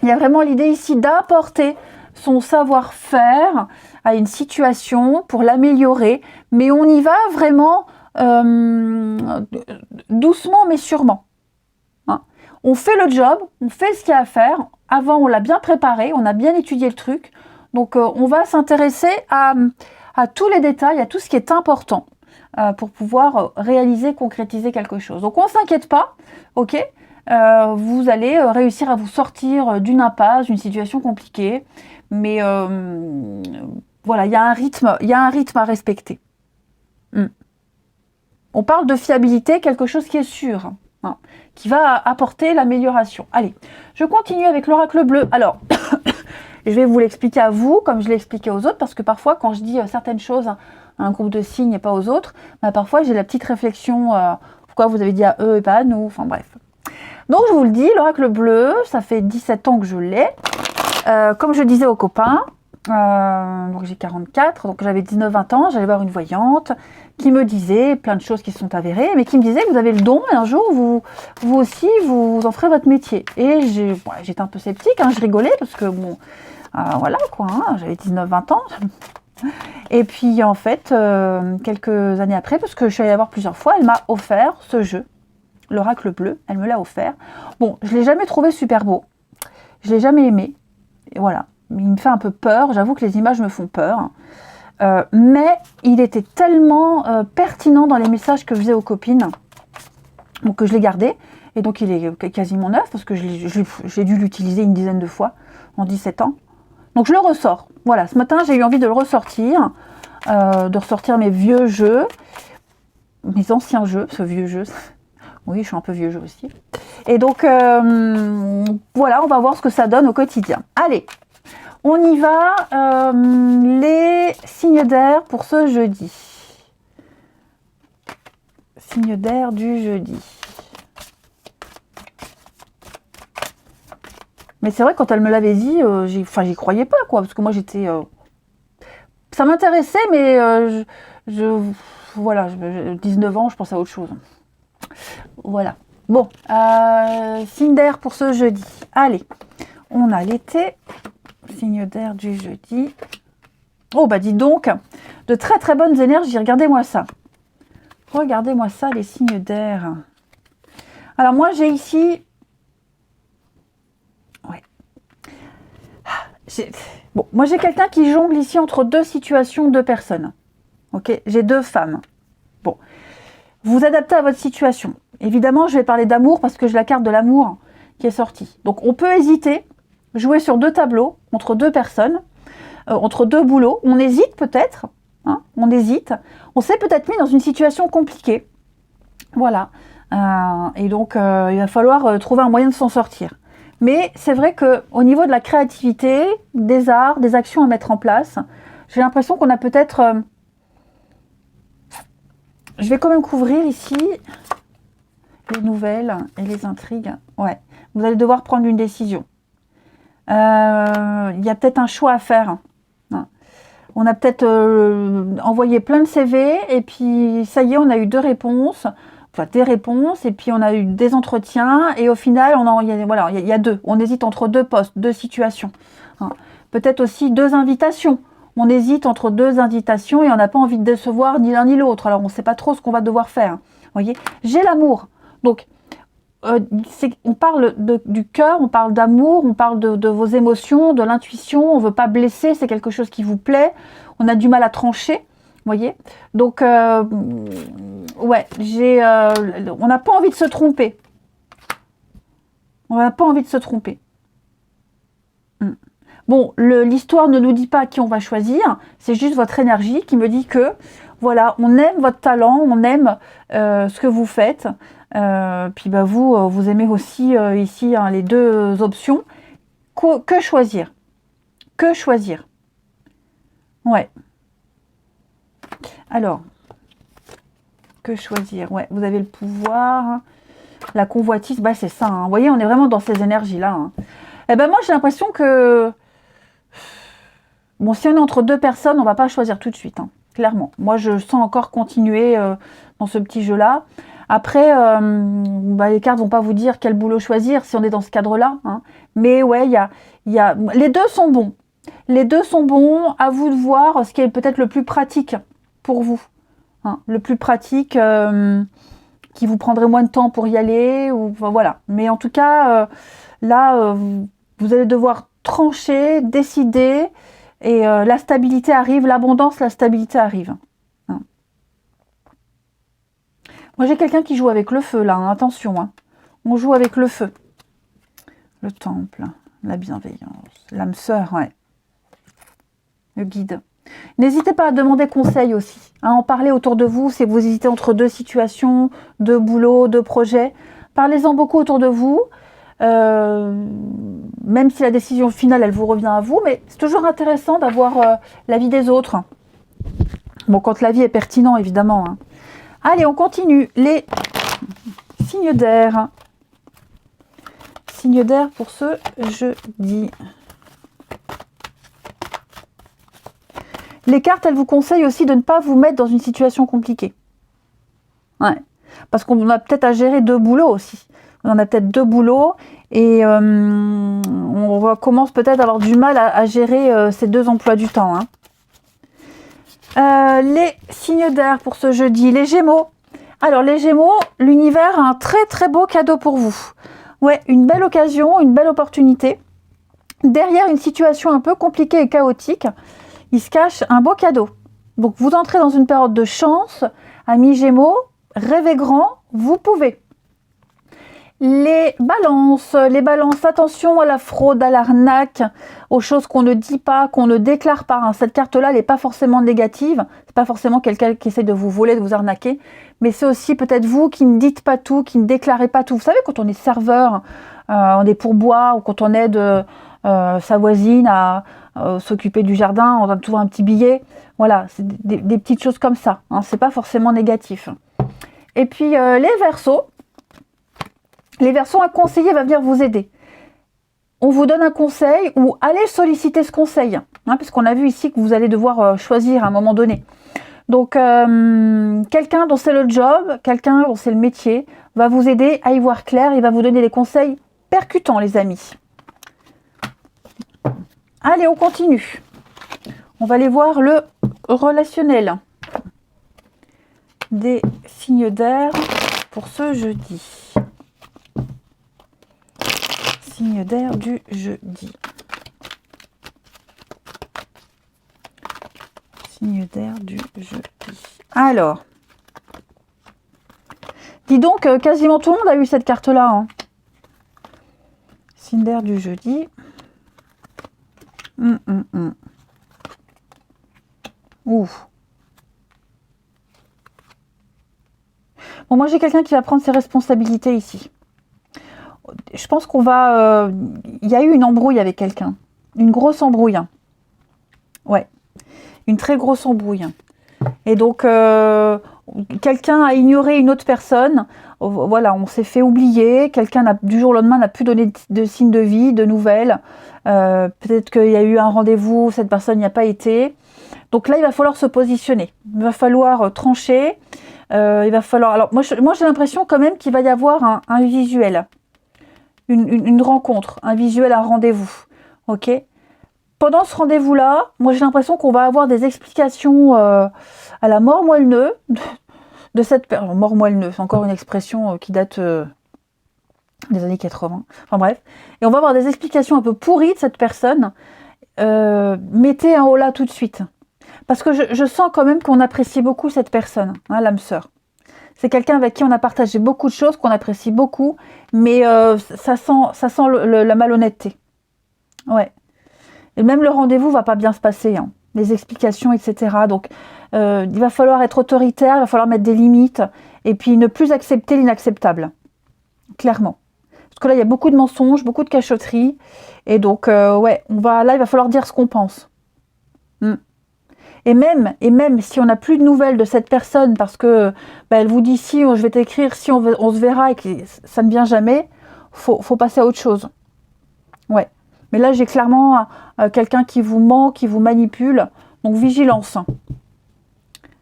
y a vraiment l'idée ici d'apporter son savoir-faire à une situation pour l'améliorer. Mais on y va vraiment doucement mais sûrement. Hein. On fait le job, on fait ce qu'il y a à faire. Avant, on l'a bien préparé, on a bien étudié le truc. Donc, on va s'intéresser à tous les détails, à tout ce qui est important. Pour pouvoir réaliser, concrétiser quelque chose. Donc on ne s'inquiète pas, ok, vous allez réussir à vous sortir d'une impasse, d'une situation compliquée, mais voilà, il y a un rythme à respecter. On parle de fiabilité, quelque chose qui est sûr, hein, qui va apporter l'amélioration. Allez, je continue avec l'oracle bleu. Alors, je vais vous l'expliquer à vous, comme je l'ai expliqué aux autres, parce que parfois, quand je dis certaines choses à un groupe de signes et pas aux autres, parfois j'ai la petite réflexion, pourquoi vous avez dit à eux et pas à nous, enfin bref. Donc je vous le dis, l'oracle bleu, ça fait 17 ans que je l'ai. Comme je disais aux copains, donc j'ai 44, donc j'avais 19-20 ans, j'allais voir une voyante qui me disait plein de choses qui se sont avérées, mais qui me disait que vous avez le don et un jour vous aussi vous en ferez votre métier. Et j'étais un peu sceptique, hein, je rigolais parce que bon, voilà quoi, hein, j'avais 19-20 ans. Et puis en fait, quelques années après, parce que je suis allée la voir plusieurs fois, elle m'a offert ce jeu, l'oracle bleu, elle me l'a offert. Bon, je l'ai jamais trouvé super beau, je l'ai jamais aimé, et voilà. Il me fait un peu peur, j'avoue que les images me font peur. Mais il était tellement pertinent dans les messages que je faisais aux copines, donc que je l'ai gardé. Et donc il est quasiment neuf, parce que j'ai dû l'utiliser une dizaine de fois en 17 ans. Donc je le ressors. Voilà, ce matin j'ai eu envie de le ressortir, de ressortir mes vieux jeux, mes anciens jeux, ce vieux jeu. Oui, je suis un peu vieux jeu aussi. Et donc voilà, on va voir ce que ça donne au quotidien. Allez, on y va, les signes d'air pour ce jeudi. Signes d'air du jeudi. Mais c'est vrai, quand elle me l'avait dit, j'y croyais pas, quoi, parce que moi j'étais... ça m'intéressait, mais voilà, 19 ans, je pense à autre chose. Voilà. Bon, signe d'air pour ce jeudi. Allez, on a l'été. Signe d'air du jeudi. Oh, bah dis donc, de très très bonnes énergies. Regardez-moi ça. Regardez-moi ça, les signes d'air. Alors moi, j'ai ici... Ouais. Bon, moi, j'ai quelqu'un qui jongle ici entre deux situations, deux personnes. Ok, j'ai deux femmes. Bon, vous vous adaptez à votre situation. Évidemment, je vais parler d'amour parce que j'ai la carte de l'amour qui est sortie. Donc, on peut hésiter, jouer sur deux tableaux, entre deux personnes, entre deux boulots. On hésite peut-être, hein, on hésite. On s'est peut-être mis dans une situation compliquée. Voilà. Et donc, il va falloir trouver un moyen de s'en sortir. Mais c'est vrai qu'au niveau de la créativité, des arts, des actions à mettre en place, j'ai l'impression qu'on a peut-être... je vais quand même couvrir ici les nouvelles et les intrigues. Ouais, vous allez devoir prendre une décision. Il y a peut-être un choix à faire. On a peut-être envoyé plein de CV et puis ça y est, on a eu deux réponses. Enfin, des réponses et puis on a eu des entretiens et au final, il y a deux. On hésite entre deux postes, deux situations. Peut-être aussi deux invitations. On hésite entre deux invitations et on n'a pas envie de décevoir ni l'un ni l'autre. Alors, on ne sait pas trop ce qu'on va devoir faire. Voyez, j'ai l'amour. Donc, on parle du cœur, on parle d'amour, on parle de vos émotions, de l'intuition. On ne veut pas blesser, c'est quelque chose qui vous plaît. On a du mal à trancher. Voyez. Donc, ouais, on n'a pas envie de se tromper. On n'a pas envie de se tromper. Bon, l'histoire ne nous dit pas qui on va choisir, c'est juste votre énergie qui me dit que, voilà, on aime votre talent, on aime ce que vous faites. Puis bah, vous aimez aussi ici hein, les deux options. Que choisir? Que choisir? Ouais. Alors, que choisir? Ouais, vous avez le pouvoir, la convoitise, bah c'est ça. Hein. Vous voyez, on est vraiment dans ces énergies-là. Hein. Et ben moi, j'ai l'impression que... Bon, si on est entre deux personnes, on va pas choisir tout de suite, hein, clairement. Moi, je sens encore continuer dans ce petit jeu-là. Après, bah, les cartes vont pas vous dire quel boulot choisir si on est dans ce cadre-là. Hein. Mais ouais, les deux sont bons. Les deux sont bons. À vous de voir ce qui est peut-être le plus pratique pour vous. Hein. Le plus pratique, qui vous prendrait moins de temps pour y aller. Ou, enfin, voilà. Mais en tout cas, là, vous allez devoir trancher, décider. Et la stabilité arrive, l'abondance, la stabilité arrive. Hein. Moi, j'ai quelqu'un qui joue avec le feu, là. Hein, attention, hein. On joue avec le feu. Le temple, la bienveillance, l'âme sœur, ouais. Le guide. N'hésitez pas à demander conseil aussi. À en parler autour de vous, si vous hésitez entre deux situations, deux boulots, deux projets. Parlez-en beaucoup autour de vous. Même si la décision finale, elle vous revient à vous, mais c'est toujours intéressant d'avoir l'avis des autres. Bon, quand l'avis est pertinent, évidemment. Hein. Allez, on continue. Les signes d'air. Signes d'air pour ce jeudi. Les cartes, elles vous conseillent aussi de ne pas vous mettre dans une situation compliquée. Ouais. Parce qu'on a peut-être à gérer 2 boulots aussi. On en a peut-être 2 boulots et commence peut-être à avoir du mal à gérer ces 2 emplois du temps. Hein. Les signes d'air pour ce jeudi, les Gémeaux. Alors les Gémeaux, l'univers a un très très beau cadeau pour vous. Ouais, une belle occasion, une belle opportunité. Derrière une situation un peu compliquée et chaotique, il se cache un beau cadeau. Donc vous entrez dans une période de chance, amis Gémeaux, rêvez grand, vous pouvez. Les balances, attention à la fraude, à l'arnaque, aux choses qu'on ne dit pas, qu'on ne déclare pas. Hein. Cette carte-là, elle n'est pas forcément négative, c'est pas forcément quelqu'un qui essaie de vous voler, de vous arnaquer, mais c'est aussi peut-être vous qui ne dites pas tout, qui ne déclarez pas tout. Vous savez, quand on est serveur, on est pourboire, ou quand on aide sa voisine à s'occuper du jardin, on donne toujours un petit billet. Voilà, c'est des petites choses comme ça, hein. C'est pas forcément négatif. Et puis les Verseaux. Les Verseaux, un conseiller va venir vous aider. On vous donne un conseil ou allez solliciter ce conseil, hein, puisqu'on a vu ici que vous allez devoir choisir à un moment donné. Donc, quelqu'un dont c'est le job, quelqu'un dont c'est le métier, va vous aider à y voir clair. Il va vous donner des conseils percutants, les amis. Allez, on continue. On va aller voir le relationnel des signes d'air pour ce jeudi. Signe d'air du jeudi. Signe d'air du jeudi. Alors, dis donc, quasiment tout le monde a eu cette carte-là. Hein. Signe d'air du jeudi. Ouf. Bon, moi j'ai quelqu'un qui va prendre ses responsabilités ici. Je pense qu'on va... Il y a eu une embrouille avec quelqu'un. Une grosse embrouille. Ouais. Une très grosse embrouille. Et donc, quelqu'un a ignoré une autre personne. Voilà, on s'est fait oublier. Quelqu'un, du jour au lendemain, n'a plus donné de signes de vie, de nouvelles. Peut-être qu'il y a eu un rendez-vous, cette personne n'y a pas été. Donc là, il va falloir se positionner. Il va falloir trancher. Il va falloir... Alors, moi j'ai l'impression quand même qu'il va y avoir un visuel. Une rencontre, un visuel, un rendez-vous. Ok. Pendant ce rendez-vous-là, moi j'ai l'impression qu'on va avoir des explications à la mort moelle-neu de cette personne. Mort moelle-neu, c'est encore une expression qui date des années 80. Enfin bref. Et on va avoir des explications un peu pourries de cette personne. Mettez un holà tout de suite. Parce que je sens quand même qu'on apprécie beaucoup cette personne, hein, l'âme sœur. C'est quelqu'un avec qui on a partagé beaucoup de choses, qu'on apprécie beaucoup, mais ça sent la malhonnêteté. Ouais. Et même le rendez-vous va pas bien se passer, hein. Les explications, etc. Donc, il va falloir être autoritaire, il va falloir mettre des limites, et puis ne plus accepter l'inacceptable. Clairement. Parce que là, il y a beaucoup de mensonges, beaucoup de cachotteries, et donc, ouais, là, il va falloir dire ce qu'on pense. Et même si on n'a plus de nouvelles de cette personne parce que elle vous dit si je vais t'écrire, si on se verra et que ça ne vient jamais, faut passer à autre chose. Ouais. Mais là j'ai clairement quelqu'un qui vous ment, qui vous manipule, donc vigilance.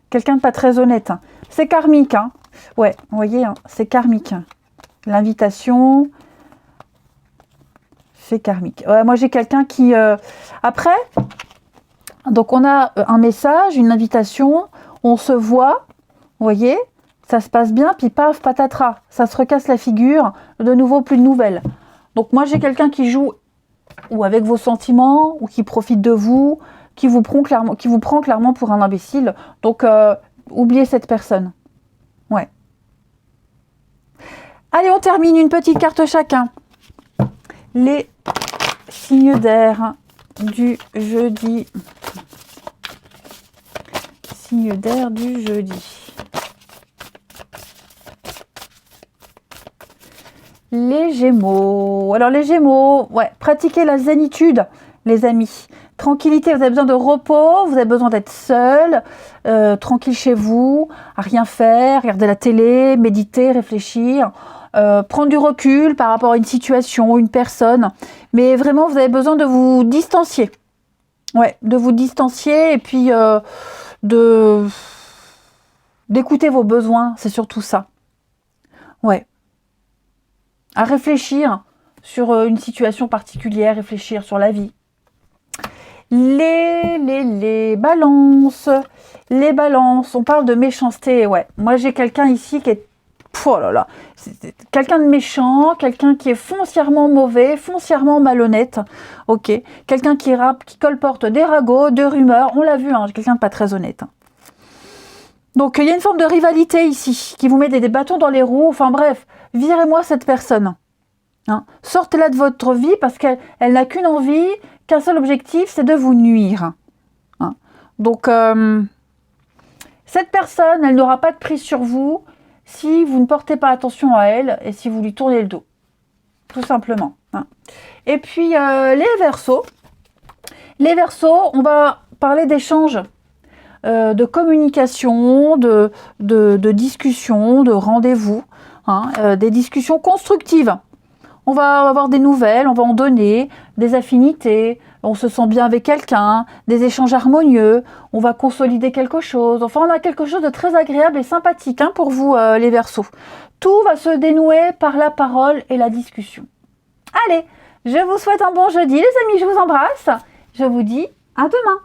Quelqu'un de pas très honnête. Hein. C'est karmique. Hein. Ouais, vous voyez, hein, c'est karmique. L'invitation, c'est karmique. Ouais, moi j'ai quelqu'un qui après. Donc on a un message, une invitation, on se voit, vous voyez, ça se passe bien, puis paf, patatras, ça se recasse la figure, de nouveau plus de nouvelles. Donc moi j'ai quelqu'un qui joue ou avec vos sentiments, ou qui profite de vous, qui vous prend clairement pour un imbécile. Donc oubliez cette personne. Ouais. Allez, on termine, une petite carte chacun. Les signes d'air du jeudi. Signe d'air du jeudi. Les Gémeaux. Alors les Gémeaux, ouais, pratiquez la zénitude, les amis. Tranquillité, vous avez besoin de repos, vous avez besoin d'être seul, tranquille chez vous, à rien faire, regarder la télé, méditer, réfléchir, prendre du recul par rapport à une situation, une personne. Mais vraiment, vous avez besoin de vous distancier. Ouais, de vous distancier et puis d'écouter vos besoins, c'est surtout ça. Ouais. À réfléchir sur une situation particulière, réfléchir sur la vie. Les balances. Les balances, on parle de méchanceté, ouais. Moi, j'ai quelqu'un ici qui est... Oh là là, c'est quelqu'un de méchant, quelqu'un qui est foncièrement mauvais, foncièrement malhonnête, ok. Quelqu'un qui colporte des ragots, de rumeurs, on l'a vu, hein, quelqu'un de pas très honnête. Hein. Donc, il y a une forme de rivalité ici, qui vous met des bâtons dans les roues, enfin bref, virez-moi cette personne. Hein. Sortez-la de votre vie parce qu'elle n'a qu'une envie, qu'un seul objectif, c'est de vous nuire. Hein. Donc, cette personne, elle n'aura pas de prise sur vous si vous ne portez pas attention à elle et si vous lui tournez le dos. Tout simplement. Hein. Et puis, les Verseaux. Les Verseaux, on va parler d'échanges, de communication, de discussions, de rendez-vous, hein, des discussions constructives. On va avoir des nouvelles, on va en donner, des affinités, on se sent bien avec quelqu'un, des échanges harmonieux, on va consolider quelque chose. Enfin, on a quelque chose de très agréable et sympathique hein, pour vous, les Verseaux. Tout va se dénouer par la parole et la discussion. Allez, je vous souhaite un bon jeudi, les amis, je vous embrasse. Je vous dis à demain.